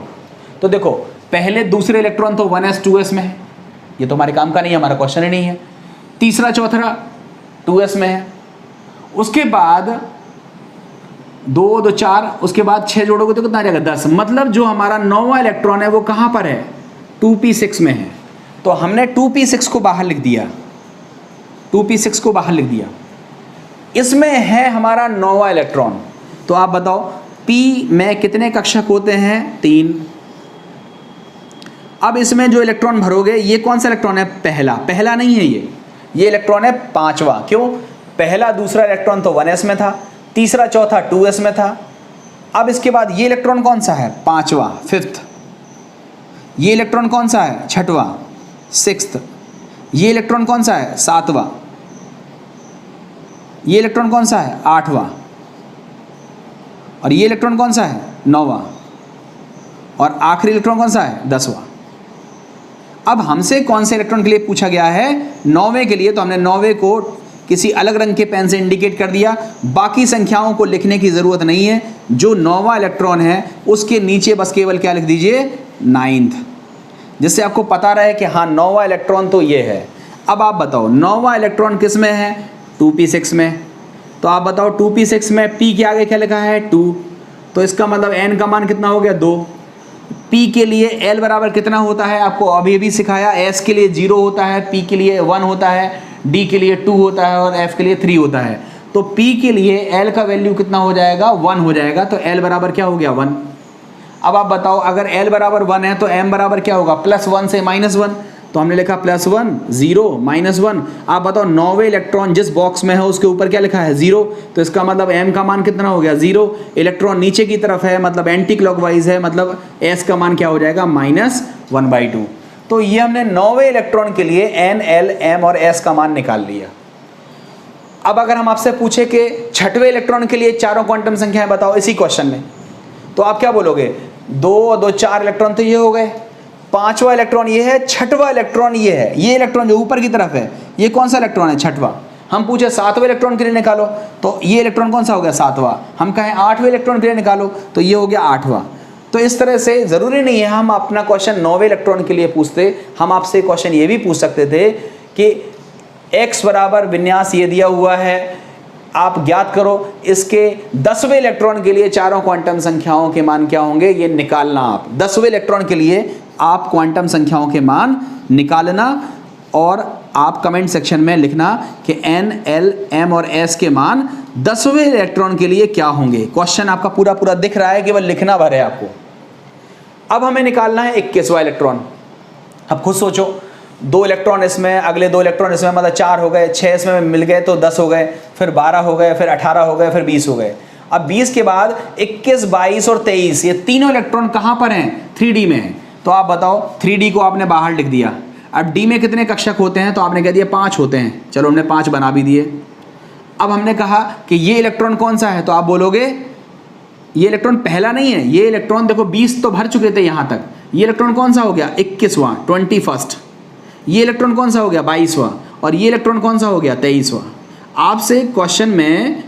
तो देखो पहले दूसरे इलेक्ट्रॉन तो 1s 2s में है, ये तो हमारे काम का नहीं है, हमारा क्वेश्चन ही नहीं है। तीसरा चौथा 2s में है, उसके बाद 2 2 4, उसके बाद 6 जोड़ोगे तो कितना आ जाएगा? 10। मतलब जो हमारा 9वां इलेक्ट्रॉन है वो कहाँ पर है? 2p6 में है। तो हमने 2p6 को बाहर लिख दिया, 2p6 को बाहर लिख दिया। इसमें है हमारा 9वां इलेक्ट्रॉन। तो आप बताओ p में कितने कक्षक होते हैं? 3। अब इसमें जो इलेक्ट्रॉन भरोगे, ये कौन सा इलेक्ट्रॉन है? पहला नहीं है ये इलेक्ट्रॉन है 5वां। क्यों? पहला दूसरा इलेक्ट्रॉन तो 1s में था, तीसरा चौथा 2s में था। अब इसके बाद ये इलेक्ट्रॉन कौन सा है? 5वां, 5th। ये इलेक्ट्रॉन कौन सा है? 6वां, 6th। ये इलेक्ट्रॉन कौन सा है? 7वां। ये इलेक्ट्रॉन कौन सा है? 8वां। और ये इलेक्ट्रॉन कौन सा है? 9वां। और आखिरी इलेक्ट्रॉन कौन सा है? 10वां। अब हमसे कौन से इलेक्ट्रॉन के लिए पूछा गया है? 9वें के लिए। तो हमने 9वें को किसी अलग रंग के पेन से इंडिकेट कर दिया। बाकी संख्याओं को लिखने की ज़रूरत नहीं है। जो 9वां इलेक्ट्रॉन है उसके नीचे बस केवल क्या लिख दीजिए? 9th, जिससे आपको पता रहे कि हाँ 9वां इलेक्ट्रॉन तो ये है। अब आप बताओ 9वां इलेक्ट्रॉन किस में है? 2p6 में। तो आप बताओ 2p6 में p के आगे क्या लिखा है? 2। तो इसका मतलब n का मान कितना हो गया? 2। p के लिए l बराबर कितना होता है? आपको अभी भी सिखाया। s के लिए 0 होता है, p के लिए 1 होता है, d के लिए 2 होता है और f के लिए 3 होता है। तो p के लिए l का वैल्यू कितना हो जाएगा? 1 हो जाएगा। तो l बराबर क्या हो गया? 1। अब आप बताओ अगर l बराबर 1 है तो m बराबर क्या होगा? +1 से -1। तो हमने लिखा +1, 0, -1। आप बताओ 9वें इलेक्ट्रॉन जिस बॉक्स में है उसके ऊपर क्या लिखा है? 0। तो इसका मतलब m का मान कितना हो गया? 0। इलेक्ट्रॉन नीचे की तरफ है, मतलब एंटी क्लॉकवाइज है, मतलब s का मान क्या हो जाएगा? -1/2। तो ये हमने 9वें इलेक्ट्रॉन के लिए n, l, m और s का मान निकाल लिया। अब अगर हम आपसे पूछे कि 6वें इलेक्ट्रॉन के लिए चारों क्वांटम संख्याएं बताओ इसी क्वेश्चन में, तो आप क्या बोलोगे? 2 2 4 इलेक्ट्रॉन तो ये हो गए, 5वां इलेक्ट्रॉन ये है, 6वां इलेक्ट्रॉन ये है। ये इलेक्ट्रॉन जो ऊपर की तरफ है ये कौन सा इलेक्ट्रॉन है? 6वां। हम पूछे 7वें इलेक्ट्रॉन के लिए निकालो, तो ये इलेक्ट्रॉन कौन सा हो गया? 7वां। हम कहें 8वें इलेक्ट्रॉन के लिए निकालो, तो ये हो गया 8वां। तो इस तरह से ज़रूरी नहीं है हम अपना क्वेश्चन 9वें इलेक्ट्रॉन के लिए पूछते, हम आपसे क्वेश्चन ये भी पूछ सकते थे कि x बराबर विन्यास ये दिया हुआ है, आप ज्ञात करो इसके 10वें इलेक्ट्रॉन के लिए चारों क्वांटम संख्याओं के मान क्या होंगे? ये निकालना आप 10वें इलेक्ट्रॉन के लिए आप क्वांटम संख्याओं के मान निकालना और आप कमेंट सेक्शन में लिखना कि n, l, m और s के मान 10वें इलेक्ट्रॉन के लिए क्या होंगे। क्वेश्चन आपका पूरा पूरा दिख रहा है, केवल लिखना भर है आपको। अब हमें निकालना है 21वां इलेक्ट्रॉन। अब खुद सोचो, 2 इलेक्ट्रॉन इसमें, अगले 2 इलेक्ट्रॉन इसमें, मतलब 4 हो गए, 6 इसमें मिल गए तो 10 हो गए, फिर 12 हो गए, फिर 18 हो गए, फिर 20 हो गए। अब 20 के बाद 21, 22 और 23 ये तीनों इलेक्ट्रॉन कहाँ पर हैं? 3D में हैं। तो आप बताओ 3D को आपने बाहर लिख दिया। अब D में कितने कक्षक होते हैं? तो आपने कह दिया 5 होते हैं। चलो हमने 5 बना भी दिए। अब हमने कहा कि ये इलेक्ट्रॉन कौन सा है? तो आप बोलोगे ये इलेक्ट्रॉन पहला नहीं है, ये इलेक्ट्रॉन देखो 20 तो भर चुके थे यहाँ तक। ये इलेक्ट्रॉन कौन सा हो गया? 21वां, 21st। ये इलेक्ट्रॉन कौन सा हो गया? 22वां। और ये इलेक्ट्रॉन कौन सा हो गया? 23वां। आपसे क्वेश्चन में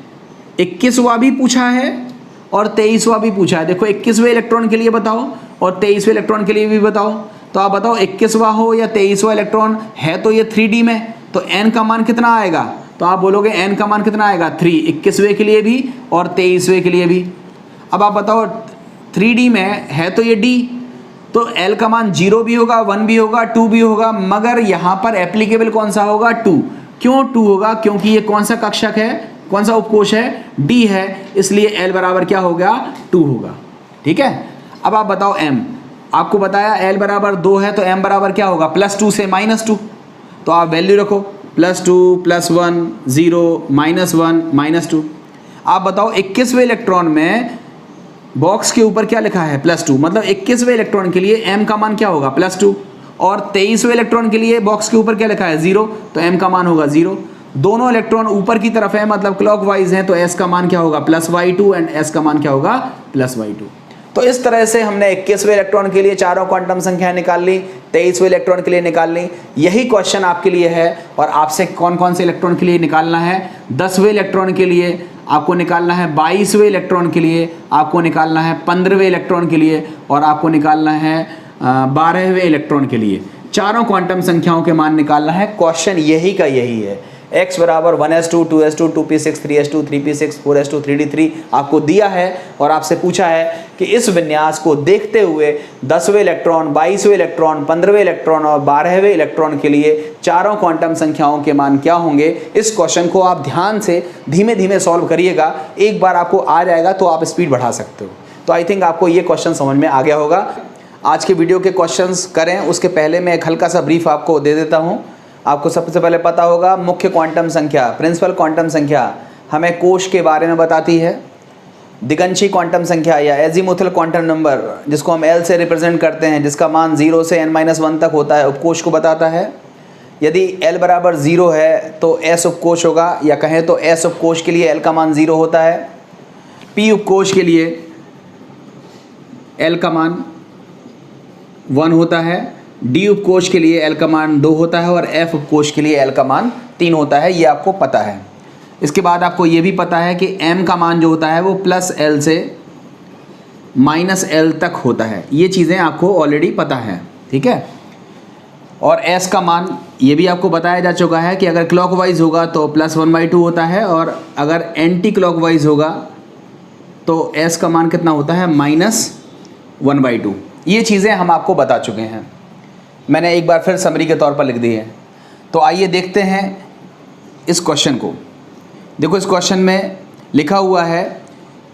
21वां भी पूछा है और 23वां भी पूछा है। देखो 21वें इलेक्ट्रॉन के लिए बताओ और 23वें इलेक्ट्रॉन के लिए भी बताओ। तो आप बताओ 21वां हो या 23वां इलेक्ट्रॉन है तो ये 3D में, तो n का मान कितना आएगा? तो आप बोलोगे n का मान कितना आएगा? 3, 21वें के लिए भी और 23वें के लिए भी। अब आप बताओ 3D में है तो ये D, तो L का मान 0 भी होगा, 1 भी होगा, 2 भी होगा, मगर यहाँ पर एप्लीकेबल कौन सा होगा? 2। क्यों 2 होगा? क्योंकि ये कौन सा कक्षक है, कौन सा उपकोष है? D है, इसलिए L बराबर क्या होगा? 2 होगा। ठीक है। अब आप बताओ M, आपको बताया L बराबर 2 है तो M बराबर क्या होगा? +2 से -2। तो आप वैल्यू रखो, +2, +1, 0, -1, -2। आप बताओ 21वें इलेक्ट्रॉन में बॉक्स के ऊपर क्या लिखा है? +2। मतलब 21वें इलेक्ट्रॉन के लिए m का मान क्या होगा? +2। और 23वें इलेक्ट्रॉन के लिए बॉक्स के ऊपर क्या लिखा है? 0, तो m का मान होगा 0। दोनों इलेक्ट्रॉन ऊपर की तरफ है, मतलब क्लॉकवाइज हैं, तो s का मान क्या होगा? +y2 एंड s का मान क्या होगा? +y2। तो इस तरह से हमने 21वें इलेक्ट्रॉन के लिए चारों क्वांटम संख्या निकाल ली, 23वें इलेक्ट्रॉन के लिए निकाल ली। यही क्वेश्चन आपके लिए है और आपसे कौन कौन से इलेक्ट्रॉन के लिए निकालना है, 10वें इलेक्ट्रॉन के लिए आपको निकालना है, 22वें इलेक्ट्रॉन के लिए आपको निकालना है, 15वें इलेक्ट्रॉन के लिए और आपको निकालना है 12वें इलेक्ट्रॉन के लिए। चारों क्वांटम संख्याओं के मान निकालना है। क्वेश्चन यही का यही है। x बराबर 1s2 2s2 2p6 3s2 3p6 4s2 3d3 आपको दिया है और आपसे पूछा है कि इस विन्यास को देखते हुए 10वें इलेक्ट्रॉन, 22वें इलेक्ट्रॉन, 15वें इलेक्ट्रॉन और 12वें इलेक्ट्रॉन के लिए चारों क्वांटम संख्याओं के मान क्या होंगे। इस क्वेश्चन को आप ध्यान से धीमे धीमे सॉल्व करिएगा। एक बार आपको आ जाएगा तो आप स्पीड बढ़ा सकते हो। तो आई थिंक आपको ये क्वेश्चन समझ में आ गया होगा। आज के वीडियो के क्वेश्चंस करें उसके पहले मैं एक हल्का सा ब्रीफ आपको दे देता हूँ। आपको सबसे पहले पता होगा मुख्य क्वांटम संख्या, प्रिंसिपल क्वांटम संख्या हमें कोश के बारे में बताती है। दिगंशी क्वांटम संख्या या एजीमुथल क्वांटम नंबर जिसको हम L से रिप्रेजेंट करते हैं, जिसका मान 0 से n-1 तक होता है, उपकोश को बताता है। यदि L बराबर 0 है तो S उपकोश होगा, या कहें तो S उपकोश के लिए L का मान 0 होता है। P उपकोश के लिए L का मान 1 होता है। डी उपकोश के लिए L का मान 2 होता है और F उपकोश के लिए L का मान 3 होता है। ये आपको पता है। इसके बाद आपको ये भी पता है कि M का मान जो होता है वो +L से -L तक होता है। ये चीज़ें आपको ऑलरेडी पता है, ठीक है। और S का मान ये भी आपको बताया जा चुका है कि अगर क्लॉकवाइज होगा तो +1/2 होता है और अगर एंटी क्लॉकवाइज होगा तो S का मान कितना होता है, -1/2। ये चीज़ें हम आपको बता चुके हैं। मैंने एक बार फिर समरी के तौर पर लिख दी है। तो आइए देखते हैं इस क्वेश्चन को। देखो इस क्वेश्चन में लिखा हुआ है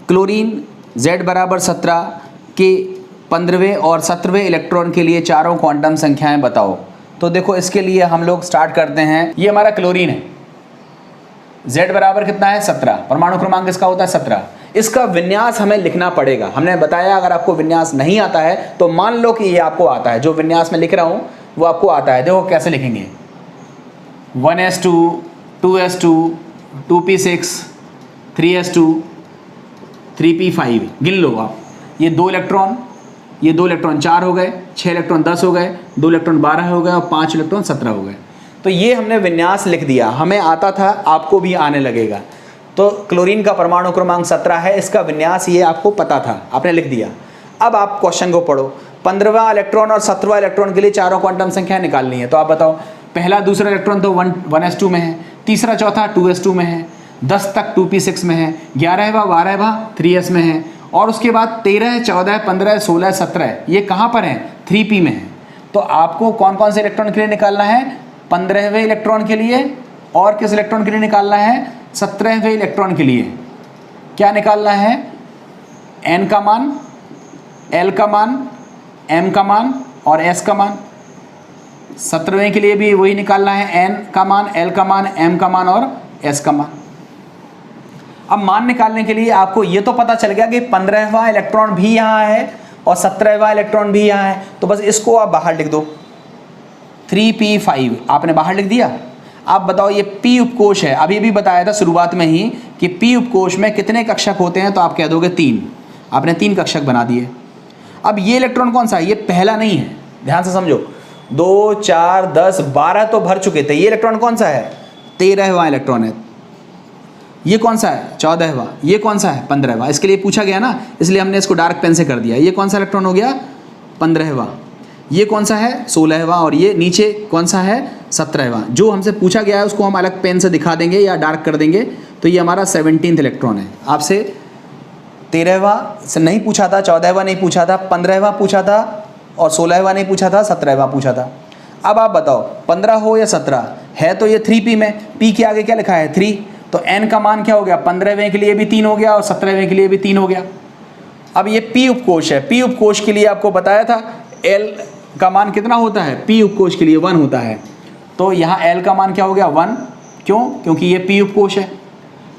क्लोरीन Z बराबर 17 के 15वें और 17वें इलेक्ट्रॉन के लिए चारों क्वांटम संख्याएं बताओ। तो देखो इसके लिए हम लोग स्टार्ट करते हैं। ये हमारा क्लोरीन है। Z बराबर कितना है, 17। परमाणु क्रमांक इसका होता है 17। इसका विन्यास हमें लिखना पड़ेगा। हमने बताया अगर आपको विन्यास नहीं आता है तो मान लो कि ये आपको आता है। जो विन्यास में लिख रहा हूँ वो आपको आता है। देखो कैसे लिखेंगे, 1s2 2s2 2p6 3s2 3p5। गिन लो आप, ये 2 इलेक्ट्रॉन, ये 2 इलेक्ट्रॉन 4 हो गए, 6 इलेक्ट्रॉन 10 हो गए, 2 इलेक्ट्रॉन 12 हो गए और 5 इलेक्ट्रॉन 17 हो गए। तो ये हमने विन्यास लिख दिया। हमें आता था, आपको भी आने लगेगा। तो क्लोरीन का परमाणु क्रमांक 17 है, इसका विन्यास ये आपको पता था, आपने लिख दिया। अब आप क्वेश्चन को पढ़ो। 15वां इलेक्ट्रॉन और 17वां इलेक्ट्रॉन के लिए चारों क्वांटम संख्या निकालनी है। तो आप बताओ, पहला दूसरा इलेक्ट्रॉन तो 1s2 में है, तीसरा चौथा 2s2 में है, 10 तक 2p6 में है, 11वां 12वां 3s में है और उसके बाद 13 14 15 16 17 ये कहाँ पर हैं, 3p में है। तो आपको कौन कौन से इलेक्ट्रॉन के लिए निकालना है, 15वें इलेक्ट्रॉन के लिए और किस इलेक्ट्रॉन के लिए निकालना है, 17वें इलेक्ट्रॉन के लिए। क्या निकालना है, n का मान, l का मान, m का मान और s का मान। 17वें के लिए भी वही निकालना है, n का मान, l का मान, m का मान और s का मान। अब मान निकालने के लिए आपको ये तो पता चल गया कि 15वां इलेक्ट्रॉन भी यहाँ है और 17वां इलेक्ट्रॉन भी यहाँ है। तो बस इसको आप बाहर लिख दो, 3p5 आपने बाहर लिख दिया। आप बताओ ये p उपकोश है। अभी भी बताया था शुरुआत में ही कि p उपकोश में कितने कक्षक होते हैं, तो आप कह दोगे 3। आपने 3 कक्षक बना दिए। अब ये इलेक्ट्रॉन कौन सा है, ये पहला नहीं है, ध्यान से समझो। 2 4 10 12 तो भर चुके थे। ये इलेक्ट्रॉन कौन सा है, 13वां इलेक्ट्रॉन है। ये कौन सा है, 14वां। ये कौन सा है, 15वां। इसके लिए पूछा गया ना, इसलिए हमने इसको डार्क पेन से कर दिया। ये कौन सा इलेक्ट्रॉन हो गया, 15वां। ये कौन सा है, 16वां और ये नीचे कौन सा है, 17वां। जो हमसे पूछा गया है उसको हम अलग पेन से दिखा देंगे या डार्क कर देंगे। तो ये हमारा 17th इलेक्ट्रॉन है। आपसे 13वां से नहीं पूछा था, 14वां नहीं पूछा था, 15वां पूछा था और 16वां नहीं पूछा था, 17वां पूछा था। अब आप बताओ 15 हो या 17 है, तो ये 3p में, p के आगे क्या लिखा है, 3। तो n का मान क्या हो गया, 15वें के लिए भी 3 हो गया और 17वें के लिए भी 3 हो गया। अब ये p उपकोश है। p उपकोश के लिए आपको बताया था l का मान कितना होता है, p उपकोश के लिए 1 होता है। तो यहाँ l का मान क्या हो गया, 1। क्यों, क्योंकि ये p उपकोश है।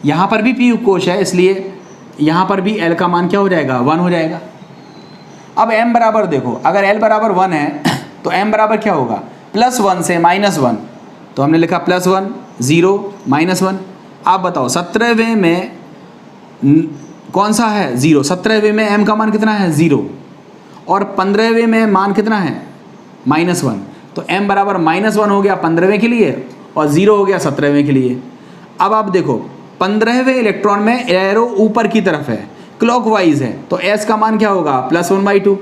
यहाँ पर भी p उपकोश है, इसलिए यहाँ पर भी l का मान क्या हो जाएगा, 1 हो जाएगा। अब m बराबर देखो, अगर l बराबर 1 है तो m बराबर क्या होगा, +1 से -1। तो हमने लिखा +1 0 -1। आप बताओ 17वें में कौन सा है 0, 17वें में m का मान कितना है 0 और 15वें में मान कितना है -1, तो m बराबर -1 हो गया 15वें के लिए और 0 हो गया 17वें के लिए। अब आप देखो 15वें इलेक्ट्रॉन में एरो ऊपर की तरफ है, क्लॉकवाइज है, तो s का मान क्या होगा +1/2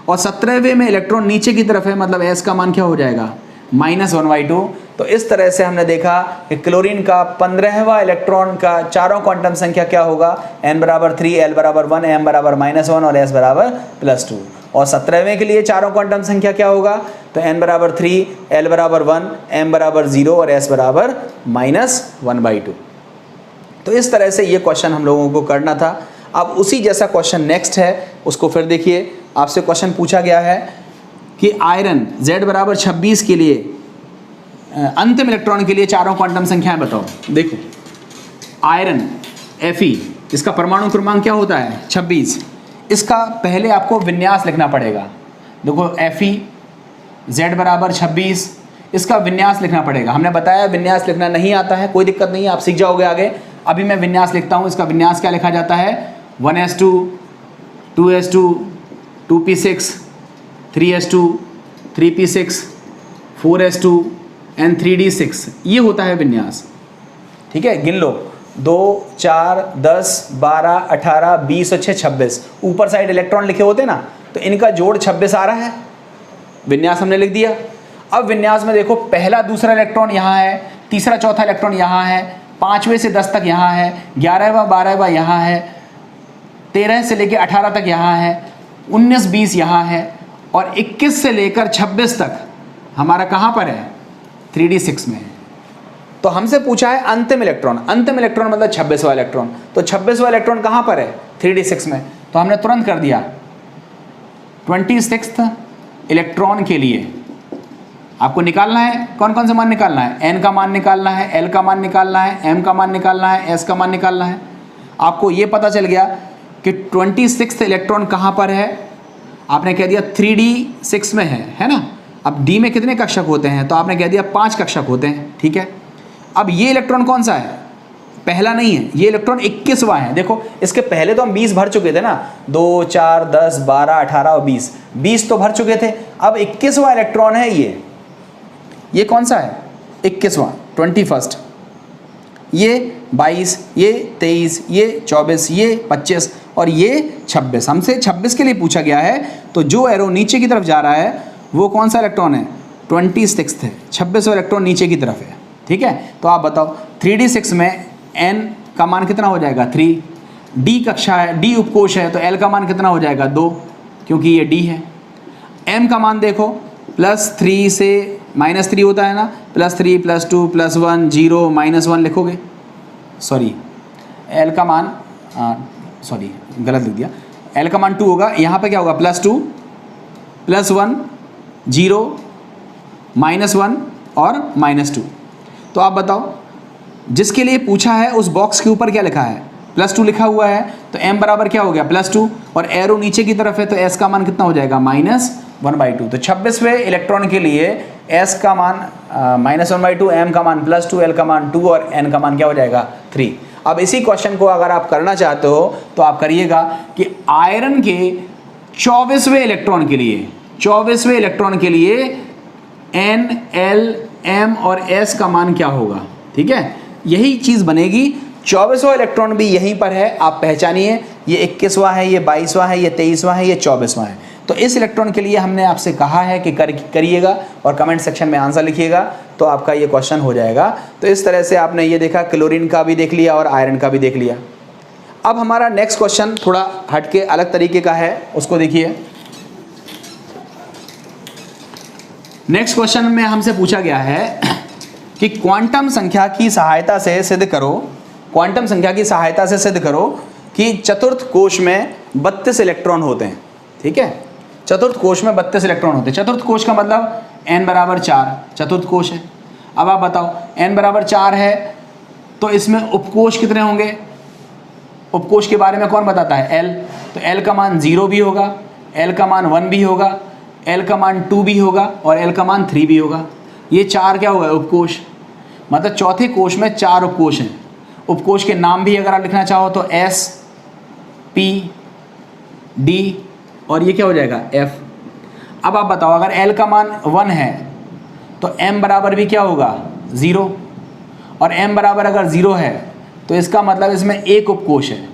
और 17वें में इलेक्ट्रॉन नीचे की तरफ है, मतलब s का मान क्या हो जाएगा -1/2। तो इस तरह से हमने देखा कि क्लोरीन का 15वां इलेक्ट्रॉन का चारों क्वांटम संख्या क्या होगा, n बराबर 3, l बराबर 1, m बराबर -1 और s बराबर +2। और 17वें के लिए चारों क्वांटम संख्या क्या होगा, तो n बराबर 3, l बराबर 1, m बराबर 0 और s बराबर -1/2। तो इस तरह से ये क्वेश्चन हम लोगों को करना था। अब उसी जैसा क्वेश्चन नेक्स्ट है, उसको फिर देखिए। आपसे क्वेश्चन पूछा गया है कि आयरन Z बराबर 26 के लिए अंतिम इलेक्ट्रॉन के लिए चारों क्वांटम संख्याएं बताओ। देखो आयरन Fe, इसका परमाणु क्रमांक क्या होता है 26। इसका पहले आपको विन्यास लिखना पड़ेगा। देखो Fe Z बराबर 26, इसका विन्यास लिखना पड़ेगा। हमने बताया विन्यास लिखना नहीं आता है, कोई दिक्कत नहीं है, आप सीख जाओगे आगे। अभी मैं विन्यास लिखता हूँ। इसका विन्यास क्या लिखा जाता है 1s2 2s2 2p6 3s2 3p6 4s2 and 3d6, ये होता है विन्यास। ठीक है, गिन लो 2 4 10 12 18 20 और 6 26। ऊपर साइड इलेक्ट्रॉन लिखे होते ना, तो इनका जोड़ 26 आ रहा है। विन्यास हमने लिख दिया। अब विन्यास में देखो पहला दूसरा इलेक्ट्रॉन यहाँ है, तीसरा चौथा इलेक्ट्रॉन यहाँ है, 5वें से 10 तक यहाँ है, 11वां 12वां यहाँ है, 13 से लेकर 18 तक यहाँ है, 19 20 यहाँ है और 21 से लेकर 26 तक हमारा कहाँ पर है 3d6 में है। तो हमसे पूछा है अंतिम इलेक्ट्रॉन। अंतिम इलेक्ट्रॉन मतलब 26वां इलेक्ट्रॉन। तो 26वां इलेक्ट्रॉन कहाँ पर है 3d6 में। तो हमने तुरंत कर दिया 26th इलेक्ट्रॉन के लिए आपको निकालना है। कौन कौन से मान निकालना है, n का मान निकालना है, l का मान निकालना है, m का मान निकालना है, s का मान निकालना है। आपको ये पता चल गया कि 26th इलेक्ट्रॉन कहाँ पर है। आपने कह दिया 3d6 में है ना। अब d में कितने कक्षक होते हैं, तो आपने कह दिया 5 कक्षक होते हैं। ठीक है, अब ये इलेक्ट्रॉन कौन सा है, पहला नहीं है, ये इलेक्ट्रॉन 21वां है। देखो इसके पहले तो हम 20 भर चुके थे ना, 2 4 10 12 18 और 20 तो भर चुके थे। अब 21वां इलेक्ट्रॉन है ये कौन सा है 21वां 21st, ये 22, ये 23, ये 24, ये 25 और ये 26। हमसे 26 के लिए पूछा गया है, तो जो एरो नीचे की तरफ जा रहा है वो कौन सा इलेक्ट्रॉन है 26th है, 26वां इलेक्ट्रॉन नीचे की तरफ है। ठीक है, तो आप बताओ 3d6 में n का मान कितना हो जाएगा 3, d कक्षा है, d उपकोष है, तो l का मान कितना हो जाएगा 2 क्योंकि ये d है। m का मान देखो +3 से -3 होता है ना, +3 +2 +1 0 -1 लिखोगे। सॉरी l का मान सॉरी गलत लिख दिया, l का मान 2 होगा। यहाँ पे क्या होगा +2 +1 0 -1 और -2। तो आप बताओ जिसके लिए पूछा है उस बॉक्स के ऊपर क्या लिखा है +2 लिखा हुआ है, तो m बराबर क्या हो गया +2 और एरो नीचे की तरफ है, तो s का मान कितना हो जाएगा -1/2। तो 26वें इलेक्ट्रॉन के लिए s का मान -1/2, m का मान +2, l का मान 2 और n का मान क्या हो जाएगा 3। अब इसी क्वेश्चन को अगर आप करना चाहते हो तो आप करिएगा कि आयरन के 24वें इलेक्ट्रॉन के लिए n l m और s का मान क्या होगा। ठीक है, यही चीज़ बनेगी। 24वां इलेक्ट्रॉन भी यहीं पर है, आप पहचानिए, ये 21वां है, ये 22वां है, ये 23वां है, ये 24वां है। तो इस इलेक्ट्रॉन के लिए हमने आपसे कहा है कि करिएगा और कमेंट सेक्शन में आंसर लिखिएगा, तो आपका ये क्वेश्चन हो जाएगा। तो इस तरह से आपने ये देखा, क्लोरीन का भी देख लिया और आयरन का भी देख लिया। अब हमारा नेक्स्ट क्वेश्चन थोड़ा हटके अलग तरीके का है, उसको देखिए। नेक्स्ट क्वेश्चन में हमसे पूछा गया है कि क्वांटम संख्या की सहायता से सिद्ध करो कि चतुर्थ कोश में 32 इलेक्ट्रॉन होते हैं। ठीक है, चतुर्थ कोश में 32 इलेक्ट्रॉन होते हैं। चतुर्थ कोश का मतलब n बराबर 4 चतुर्थ कोश है। अब आप बताओ n बराबर 4 है तो इसमें उपकोश कितने होंगे। उपकोश के बारे में कौन बताता है, l। तो l का मान 0 भी होगा, l का मान 1 भी होगा, l का मान 2 भी होगा और l का मान 3 भी होगा। ये 4 क्या होगा उपकोश, मतलब चौथे कोश में 4 उपकोश हैं। उपकोश के नाम भी अगर आप लिखना चाहो तो S, P D और ये क्या हो जाएगा F। अब आप बताओ अगर L का मान 1 है तो M बराबर भी क्या होगा 0, और M बराबर अगर 0 है तो इसका मतलब इसमें एक उपकोष है।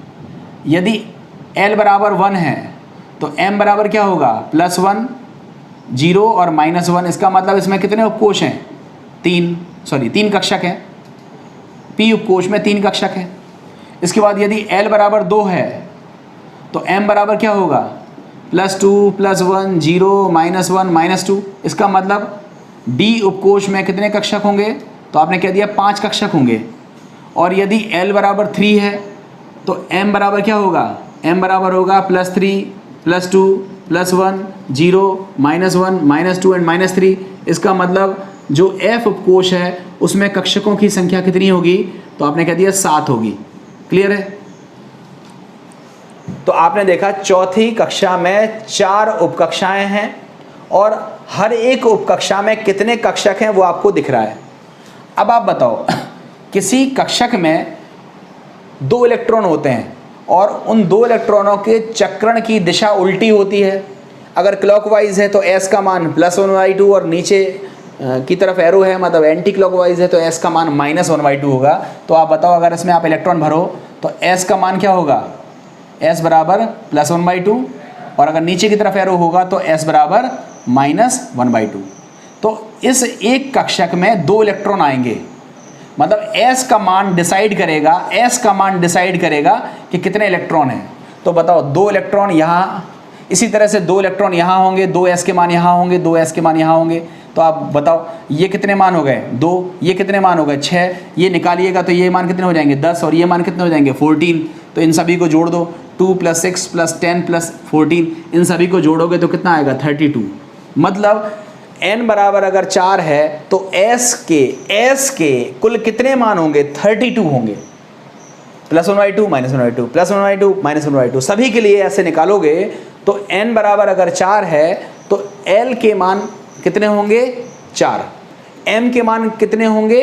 यदि L बराबर 1 है तो M बराबर क्या होगा +1, 0 और -1। इसका मतलब इसमें कितने उपकोष हैं 3 कक्षक हैं। P उपकोष में 3 कक्षक हैं। इसके बाद यदि L बराबर 2 है तो M बराबर क्या होगा +2, +1, 0, -1, -2। इसका मतलब D उपकोष में कितने कक्षक होंगे, तो आपने कह दिया 5 कक्षक होंगे। और यदि L बराबर 3 है तो M बराबर क्या होगा, M बराबर होगा +3, +2, +1, 0, -1, -2 एंड -3। इसका मतलब जो F उपकोष है उसमें कक्षकों की संख्या कितनी होगी, तो आपने कह दिया 7 होगी। क्लियर है। तो आपने देखा चौथी कक्षा में 4 उपकक्षाएं हैं और हर एक उपकक्षा में कितने कक्षक हैं वो आपको दिख रहा है। अब आप बताओ किसी कक्षक में 2 इलेक्ट्रॉन होते हैं और उन 2 इलेक्ट्रॉनों के चक्रण की दिशा उल्टी होती है। अगर क्लॉकवाइज है तो S का मान +1/2 और नीचे की तरफ एरो है मतलब एंटी क्लॉकवाइज है तो S का मान -1/2 होगा। तो आप बताओ अगर इसमें आप इलेक्ट्रॉन भरो तो S का मान क्या होगा, S बराबर +1/2 और अगर नीचे की तरफ एरो होगा तो S बराबर -1/2। तो इस एक कक्षक में 2 इलेक्ट्रॉन आएंगे, मतलब S का मान डिसाइड करेगा कि कितने इलेक्ट्रॉन हैं। तो बताओ 2 इलेक्ट्रॉन यहाँ, इसी तरह से 2 इलेक्ट्रॉन यहाँ होंगे, 2S के मान यहाँ होंगे, 2S के मान यहाँ होंगे। तो आप बताओ ये कितने मान हो गए 2, ये कितने मान हो गए 6, ये निकालिएगा तो ये मान कितने हो जाएंगे 10 और ये मान कितने हो जाएंगे 14। तो इन सभी को जोड़ दो, 2 + 6 + 10 + 14, इन सभी को जोड़ोगे तो कितना आएगा 32। मतलब n बराबर अगर 4 है तो S के कुल कितने मान होंगे 32 होंगे। +1/2 -1/2 +1/2 -1/2 सभी के लिए ऐसे निकालोगे तो n बराबर अगर 4 है तो L के मान कितने होंगे 4, M के मान कितने होंगे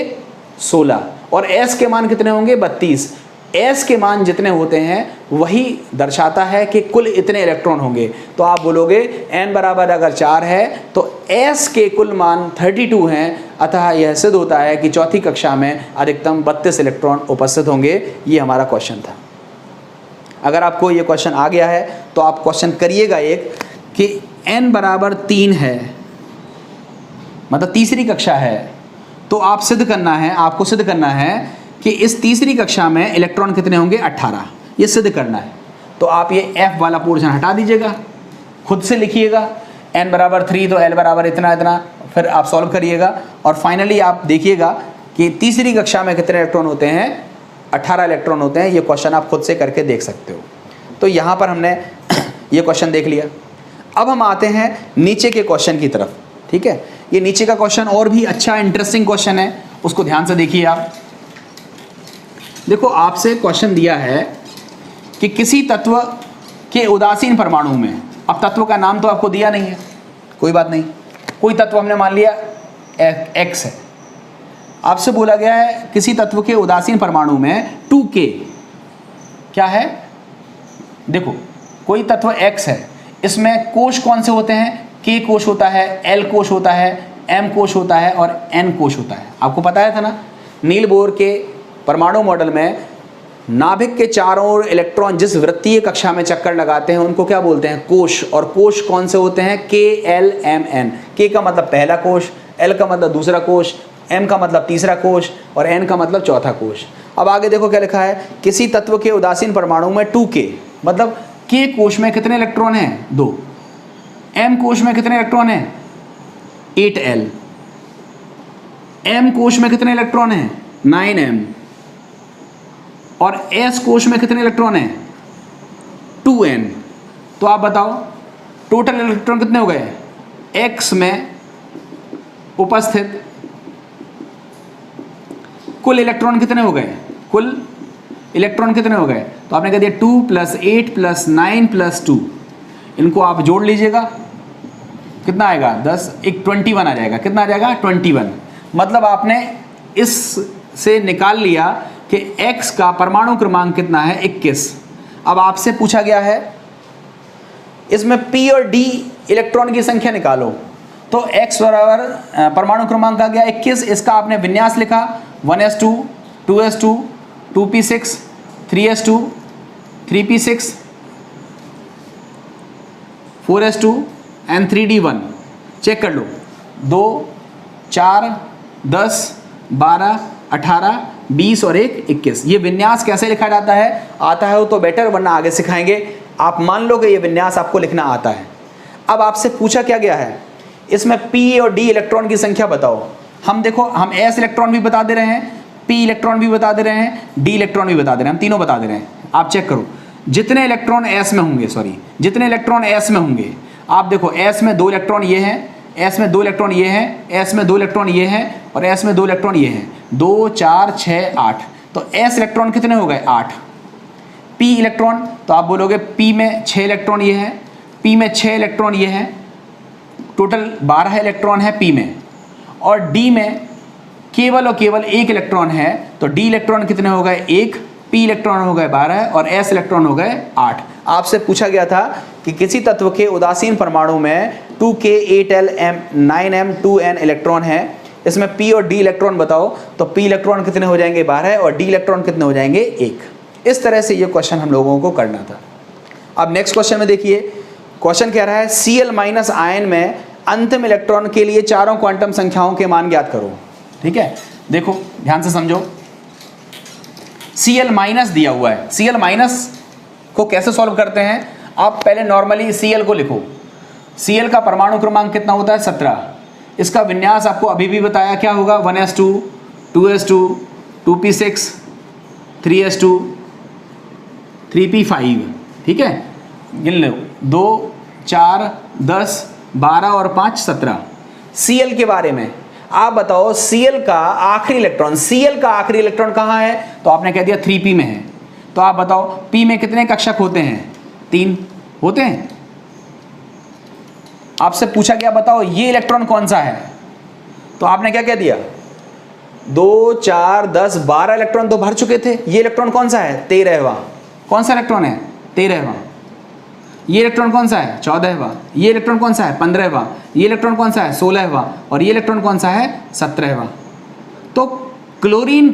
16 और S के मान कितने होंगे 32। S के मान जितने होते हैं वही दर्शाता है कि कुल इतने इलेक्ट्रॉन होंगे। तो आप बोलोगे n बराबर अगर 4 है तो S के कुल मान 32 हैं, अतः यह सिद्ध होता है कि चौथी कक्षा में अधिकतम 32 इलेक्ट्रॉन उपस्थित होंगे। ये हमारा क्वेश्चन था। अगर आपको ये क्वेश्चन आ गया है तो आप क्वेश्चन करिएगा एक कि n बराबर 3 है, मतलब तीसरी कक्षा है, तो आप आपको सिद्ध करना है कि इस तीसरी कक्षा में इलेक्ट्रॉन कितने होंगे 18। ये सिद्ध करना है। तो आप ये F वाला पोर्शन हटा दीजिएगा, खुद से लिखिएगा n बराबर 3 तो L बराबर इतना, फिर आप सॉल्व करिएगा और फाइनली आप देखिएगा कि तीसरी कक्षा में कितने इलेक्ट्रॉन होते हैं 18 इलेक्ट्रॉन होते हैं। ये क्वेश्चन आप खुद से करके देख सकते हो। तो यहाँ पर हमने ये क्वेश्चन देख लिया। अब हम आते हैं नीचे के क्वेश्चन की तरफ। ठीक है, ये नीचे का क्वेश्चन और भी अच्छा इंटरेस्टिंग क्वेश्चन है, उसको ध्यान से देखिए आप। देखो आपसे क्वेश्चन दिया है कि किसी तत्व के उदासीन परमाणु में, अब तत्व का नाम तो आपको दिया नहीं है, कोई बात नहीं, कोई तत्व हमने मान लिया X है। आपसे बोला गया है किसी तत्व के उदासीन परमाणु में 2K क्या है। देखो कोई तत्व X है, इसमें कोश कौन से होते हैं, K कोश होता है, L कोश होता है, M कोश होता है और N कोश होता है। आपको पता था ना, नील बोर के परमाणु मॉडल में नाभिक के चारों ओर इलेक्ट्रॉन जिस वृत्तीय कक्षा में चक्कर लगाते हैं उनको क्या बोलते हैं कोश। और कोश कौन से होते हैं K, L, M, N। K का मतलब पहला कोश, L का मतलब दूसरा कोश, M का मतलब तीसरा कोश और N का मतलब चौथा कोश। अब आगे देखो क्या लिखा है, किसी तत्व के उदासीन परमाणु में 2K, मतलब K कोश में कितने इलेक्ट्रॉन हैं 2, M कोश में कितने इलेक्ट्रॉन हैं 8L, M कोश में कितने इलेक्ट्रॉन हैं 9M और S कोश में कितने इलेक्ट्रॉन हैं 2N। तो आप बताओ टोटल इलेक्ट्रॉन कितने हो गए X में उपस्थित कुल इलेक्ट्रॉन कितने हो गए, कुल इलेक्ट्रॉन कितने हो गए। तो आपने कह दिया 2 + 8 + 9 + 2, इनको आप जोड़ लीजिएगा कितना आएगा 10, एक 21 आ जाएगा। कितना आ जाएगा 21। मतलब आपने इस से निकाल लिया कि X का परमाणु क्रमांक कितना है 21। अब आपसे पूछा गया है इसमें p और d इलेक्ट्रॉन की संख्या निकालो। तो x बराबर परमाणु क्रमांक आ गया 21, इसका आपने विन्यास लिखा 1s2 2s2 2p6 3s2 3p6 4s2 and 3d1। Check कर लो 2 4 10 12 18 20 और 1 21। ये विन्यास कैसे लिखा जाता है, आता है वो तो बेटर, वरना आगे सिखाएंगे। आप मान लो कि ये विन्यास आपको लिखना आता है। अब आपसे पूछा क्या गया है, इसमें p और d इलेक्ट्रॉन की संख्या बताओ। हम देखो, हम s इलेक्ट्रॉन भी बता दे रहे हैं, p इलेक्ट्रॉन भी बता दे रहे हैं, d इलेक्ट्रॉन भी बता दे रहे हैं, हम तीनों बता दे रहे हैं। आप चेक करो जितने इलेक्ट्रॉन s में होंगे, जितने इलेक्ट्रॉन s में होंगे, आप देखो s में 2 इलेक्ट्रॉन ये हैं, s में 2 इलेक्ट्रॉन ये हैं, s में 2 इलेक्ट्रॉन ये हैं और s में 2 इलेक्ट्रॉन ये हैं। 2 4 6 8, तो s इलेक्ट्रॉन कितने हो गए 8। p इलेक्ट्रॉन, तो आप बोलोगे p में 6 इलेक्ट्रॉन ये हैं, p में 6 इलेक्ट्रॉन ये हैं, टोटल 12 इलेक्ट्रॉन है p में। और d में केवल और केवल 1 इलेक्ट्रॉन है, तो d इलेक्ट्रॉन कितने हो गए 1, p इलेक्ट्रॉन हो गए 12 और s इलेक्ट्रॉन हो गए 8। आपसे पूछा गया था कि किसी तत्व के उदासीन परमाणु में 2k 8l 9m 2n electron है, इसमें p और d इलेक्ट्रॉन बताओ। तो p इलेक्ट्रॉन कितने हो जाएंगे 12 और d इलेक्ट्रॉन कितने हो जाएंगे 1। इस तरह से ये क्वेश्चन हम लोगों को करना था। अब नेक्स्ट क्वेश्चन में देखिए, क्वेश्चन कह रहा है Cl- आयन में अंतिम इलेक्ट्रॉन के लिए चारों क्वांटम संख्याओं के मान ज्ञात करो। ठीक है, देखो ध्यान से समझो, Cl- दिया हुआ है। Cl- को कैसे सॉल्व करते हैं, आप पहले नॉर्मली Cl को लिखो। Cl का परमाणु क्रमांक कितना होता है 17। इसका विन्यास आपको अभी भी बताया क्या होगा 1s2 2s2 2p6 3s2 3p5। ठीक है, गिन लो 2 4 10 12 और 5 17। Cl के बारे में आप बताओ, Cl का आखिरी इलेक्ट्रॉन, Cl का आखिरी इलेक्ट्रॉन कहाँ है, तो आपने कह दिया 3p में है। तो आप बताओ p में कितने कक्षक होते हैं, 3 होते हैं। आपसे पूछा गया बताओ ये इलेक्ट्रॉन कौन सा है, तो आपने क्या कह दिया 2 4 10 12 इलेक्ट्रॉन तो भर चुके थे। ये इलेक्ट्रॉन कौन सा है 13वां। कौन सा इलेक्ट्रॉन है 13वां। ये इलेक्ट्रॉन कौन सा है 14वां। ये इलेक्ट्रॉन कौन सा है 15वां। ये इलेक्ट्रॉन कौन सा है 16वां और ये इलेक्ट्रॉन कौन सा है 17वां। तो क्लोरीन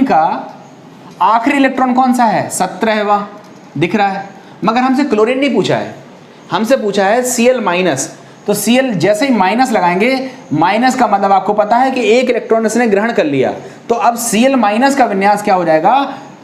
का आखिरी इलेक्ट्रॉन कौन सा है 17वां, दिख रहा है। मगर हमसे क्लोरीन नहीं पूछा है, हमसे पूछा है Cl-। तो Cl जैसे ही माइनस लगाएंगे, माइनस का मतलब आपको पता है कि एक इलेक्ट्रॉन इसने ग्रहण कर लिया। तो अब Cl- का विन्यास क्या हो जाएगा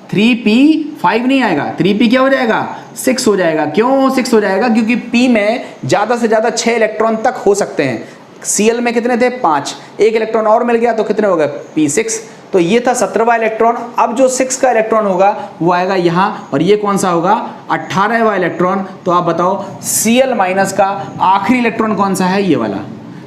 3p5 नहीं आएगा, 3p क्या हो जाएगा 6 हो जाएगा। क्यों 6 हो जाएगा, क्योंकि p में ज़्यादा से ज़्यादा 6 इलेक्ट्रॉन तक हो सकते हैं। Cl में कितने थे 5, एक इलेक्ट्रॉन और मिल गया तो कितने हो गए p6। तो ये था 17वां इलेक्ट्रॉन। अब जो 6 का इलेक्ट्रॉन होगा वो आएगा यहाँ, और ये कौन सा होगा 18वां इलेक्ट्रॉन। तो आप बताओ Cl- का आखिरी इलेक्ट्रॉन कौन सा है, ये वाला।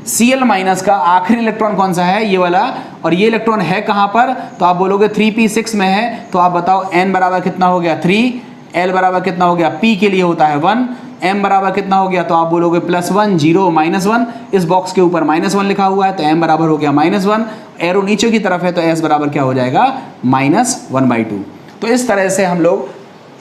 Cl- का आखिरी इलेक्ट्रॉन कौन सा है, ये वाला। और ये इलेक्ट्रॉन है कहाँ पर, तो आप बोलोगे 3p6 में है। तो आप बताओ n बराबर कितना हो गया 3, l बराबर कितना हो गया, p के लिए होता है 1, m बराबर कितना हो गया, तो आप बोलोगे +1 0 -1। इस बॉक्स के ऊपर -1 लिखा हुआ है तो m बराबर हो गया -1। एरो नीचे की तरफ है तो s बराबर क्या हो जाएगा -1/2। तो इस तरह से हम लोग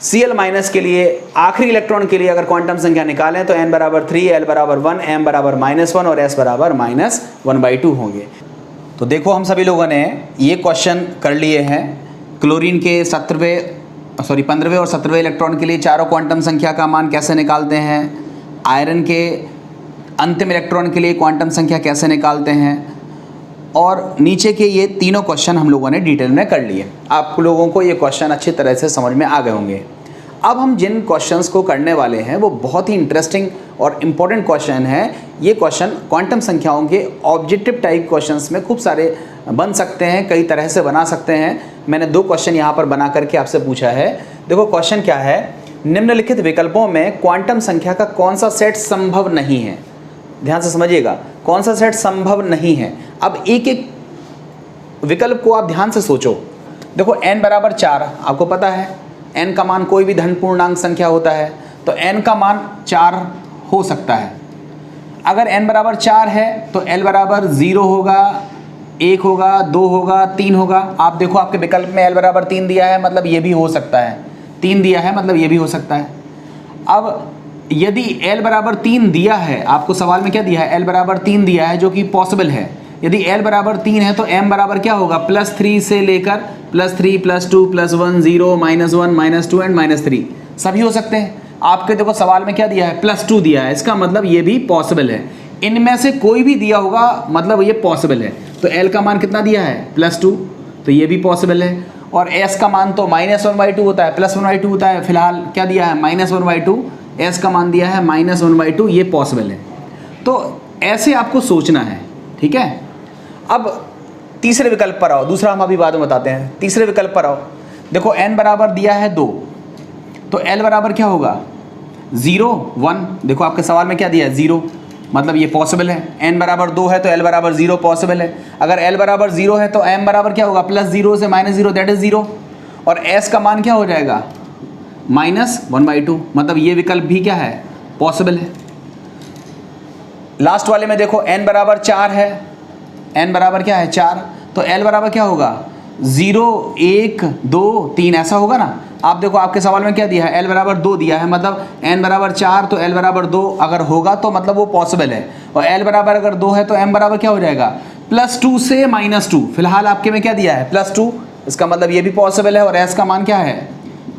Cl- के लिए आखिरी इलेक्ट्रॉन के लिए अगर क्वांटम संख्या निकालें तो n बराबर 3, l बराबर 1, m बराबर -1 और s बराबर -1/2 होंगे। तो देखो हम सभी लोगों ने ये क्वेश्चन कर लिए हैं। क्लोरीन के 15वें और 17वें इलेक्ट्रॉन के लिए चारों क्वांटम संख्या का मान कैसे निकालते हैं, आयरन के अंतिम इलेक्ट्रॉन के लिए क्वांटम संख्या कैसे निकालते हैं, और नीचे के ये तीनों क्वेश्चन हम लोगों ने डिटेल में कर लिए। आप लोगों को ये क्वेश्चन अच्छी तरह से समझ में आ गए होंगे। अब हम जिन क्वेश्चंस को करने वाले हैं वो बहुत ही इंटरेस्टिंग और इम्पोर्टेंट क्वेश्चन है। ये क्वेश्चन क्वांटम संख्याओं के ऑब्जेक्टिव टाइप क्वेश्चंस में खूब सारे बन सकते हैं, कई तरह से बना सकते हैं। मैंने 2 क्वेश्चन यहाँ पर बना करके आपसे पूछा है। देखो क्वेश्चन क्या है, निम्नलिखित विकल्पों में क्वांटम संख्या का कौन सा सेट संभव नहीं है। ध्यान से समझिएगा, कौन सा सेट संभव नहीं है। अब एक एक विकल्प को आप ध्यान से सोचो। देखो n बराबर 4 आपको पता है, n का मान कोई भी धन पूर्णांक संख्या होता है तो n का मान 4 हो सकता है। अगर n बराबर 4 है तो l बराबर 0 होगा, 1 होगा, 2 होगा, 3 होगा। आप देखो आपके विकल्प में l बराबर 3 दिया है, मतलब ये भी हो सकता है। 3 दिया है, मतलब ये भी हो सकता है। अब यदि l बराबर 3 दिया है, आपको सवाल में क्या दिया है, l बराबर 3 दिया है, जो कि पॉसिबल है। यदि l बराबर 3 है तो m बराबर क्या होगा, +3 से लेकर +3 +2 +1 0 -1 -2 एंड -3 सभी हो सकते हैं। आपके देखो सवाल में क्या दिया है, +2 दिया है, इसका मतलब ये भी पॉसिबल है। इनमें से कोई भी दिया होगा मतलब ये पॉसिबल है। तो l का मान कितना दिया है, +2, तो ये भी पॉसिबल है। और s का मान तो -1/2 होता है, +1/2 होता है। फिलहाल क्या दिया है, -1/2, s का मान दिया है -1/2, ये पॉसिबल है। तो ऐसे आपको सोचना है, ठीक है। अब तीसरे विकल्प पर आओ, दूसरा हम अभी बाद में बताते हैं। तीसरे विकल्प पर आओ, देखो n बराबर दिया है 2, तो l बराबर क्या होगा, 0 1। देखो आपके सवाल में क्या दिया है, 0, मतलब ये पॉसिबल है। n बराबर 2 है तो l बराबर 0 पॉसिबल है। अगर l बराबर 0 है तो m बराबर क्या होगा, +0 से -0 दैट इज 0। और s का मान क्या हो जाएगा, -1/2, मतलब ये विकल्प भी क्या है, पॉसिबल है। लास्ट वाले में देखो n बराबर 4 है, n बराबर क्या है 4, तो l बराबर क्या होगा, 0 1 2 3 ऐसा होगा ना। आप देखो आपके सवाल में क्या दिया है, l बराबर 2 दिया है, मतलब n बराबर 4 तो l बराबर 2 अगर होगा तो मतलब वो पॉसिबल है। और l बराबर अगर 2 है तो m बराबर क्या हो जाएगा, +2 से -2। फिलहाल आपके में क्या दिया है, +2, इसका मतलब ये भी पॉसिबल है। और s का मान क्या है,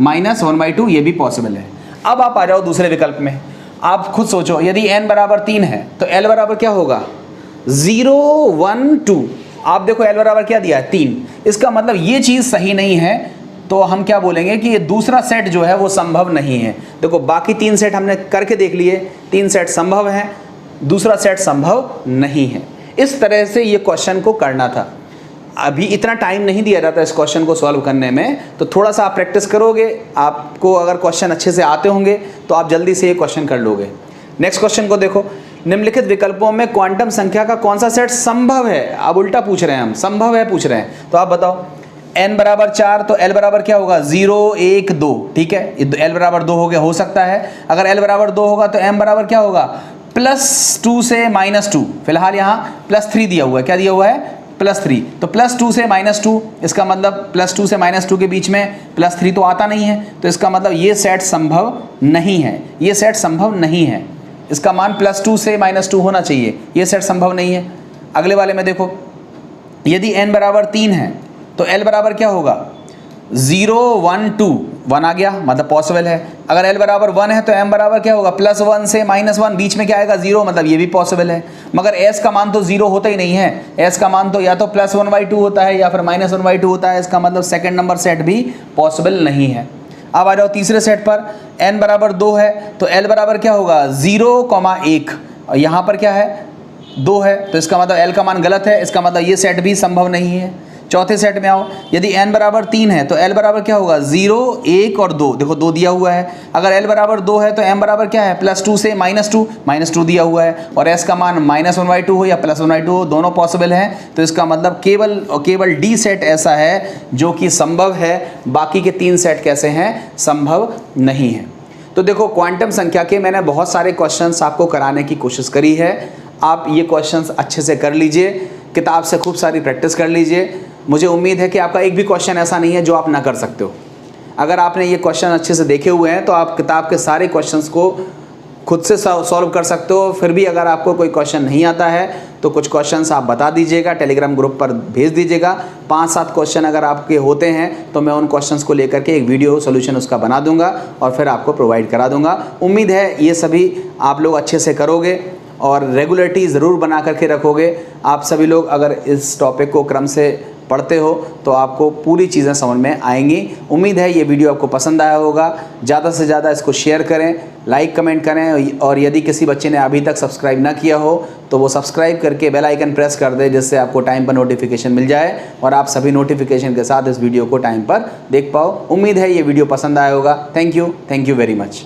-1/2, ये भी पॉसिबल है। अब आप आ जाओ दूसरे विकल्प में। आप खुद सोचो, यदि n बराबर 3 है तो l बराबर क्या होगा, 0 1 2। आप देखो l बराबर क्या दिया है, 3, इसका मतलब ये चीज़ सही नहीं है। तो हम क्या बोलेंगे कि ये दूसरा सेट जो है वो संभव नहीं है। देखो बाकी 3 सेट हमने करके देख लिए, 3 सेट संभव हैं, दूसरा सेट संभव नहीं है। इस तरह से ये क्वेश्चन को करना था। अभी इतना टाइम नहीं दिया जाता इस क्वेश्चन को सॉल्व करने में, तो थोड़ा सा आप प्रैक्टिस करोगे, आपको अगर क्वेश्चन अच्छे से आते होंगे तो आप जल्दी से ये क्वेश्चन कर लोगे। नेक्स्ट क्वेश्चन को देखो, निम्नलिखित विकल्पों में क्वांटम संख्या का कौन सा सेट संभव है। अब उल्टा पूछ रहे हैं हम, संभव है पूछ रहे हैं, तो आप बताओ। n बराबर 4 तो l बराबर क्या होगा, 0 1 2, ठीक है। l बराबर 2 हो गया, हो सकता है। अगर l बराबर 2 होगा तो m बराबर क्या होगा, +2 से -2। फिलहाल यहाँ +3 दिया हुआ है, क्या दिया हुआ है, +3, तो +2 से -2, इसका मतलब +2 से -2 के बीच में +3 तो आता नहीं है, तो इसका मतलब ये सेट संभव नहीं है, ये सेट संभव नहीं है। इसका मान +2 से -2 होना चाहिए, ये सेट संभव नहीं है। अगले वाले में देखो, यदि n बराबर 3 है तो l बराबर क्या होगा, 0 1 2, 1 आ गया, मतलब पॉसिबल है। अगर l बराबर 1 है तो m बराबर क्या होगा, +1 से -1, बीच में क्या आएगा, 0, मतलब ये भी पॉसिबल है। मगर s का मान तो 0 होता ही नहीं है, s का मान तो या तो +1/2 होता है या फिर -1/2 होता है। इसका मतलब सेकंड नंबर सेट भी पॉसिबल नहीं है। अब आ जाओ तीसरे सेट पर, n बराबर 2 है तो l बराबर क्या होगा, 0,1, और यहाँ पर क्या है, 2 है, तो इसका मतलब l का मान गलत है, इसका मतलब ये सेट भी संभव नहीं है। चौथे सेट में आओ, यदि n बराबर 3 है तो l बराबर क्या होगा, 0 1 और 2, देखो 2 दिया हुआ है। अगर l बराबर 2 है तो m बराबर क्या है, +2 से -2 दिया हुआ है। और s का मान -1/2 हो या +1/2 हो, दोनों पॉसिबल हैं। तो इसका मतलब केवल और केवल d सेट ऐसा है जो कि संभव है, बाकी के 3 सेट कैसे हैं, संभव नहीं है। तो देखो क्वांटम संख्या के मैंने बहुत सारे क्वेश्चंस आपको कराने की कोशिश करी है। आप ये क्वेश्चंस अच्छे से कर लीजिए, किताब से खूब सारी प्रैक्टिस कर लीजिए। मुझे उम्मीद है कि आपका एक भी क्वेश्चन ऐसा नहीं है जो आप ना कर सकते हो। अगर आपने ये क्वेश्चन अच्छे से देखे हुए हैं तो आप किताब के सारे क्वेश्चंस को खुद से सॉल्व कर सकते हो। फिर भी अगर आपको कोई क्वेश्चन नहीं आता है तो कुछ क्वेश्चंस आप बता दीजिएगा, टेलीग्राम ग्रुप पर भेज दीजिएगा। 5-7 क्वेश्चन अगर आपके होते हैं तो मैं उन क्वेश्चंस को लेकर के एक वीडियो सोल्यूशन उसका बना दूंगा और फिर आपको प्रोवाइड करा दूंगा। उम्मीद है ये सभी आप लोग अच्छे से करोगे और रेगुलरिटी ज़रूर बना करके रखोगे। आप सभी लोग अगर इस टॉपिक को क्रम से पढ़ते हो तो आपको पूरी चीज़ें समझ में आएंगी। उम्मीद है ये वीडियो आपको पसंद आया होगा। ज़्यादा से ज़्यादा इसको शेयर करें, लाइक कमेंट करें, और यदि किसी बच्चे ने अभी तक सब्सक्राइब ना किया हो तो वो सब्सक्राइब करके बेल आइकन प्रेस कर दे, जिससे आपको टाइम पर नोटिफिकेशन मिल जाए और आप सभी नोटिफिकेशन के साथ इस वीडियो को टाइम पर देख पाओ। उम्मीद है ये वीडियो पसंद आया होगा। Thank you very much.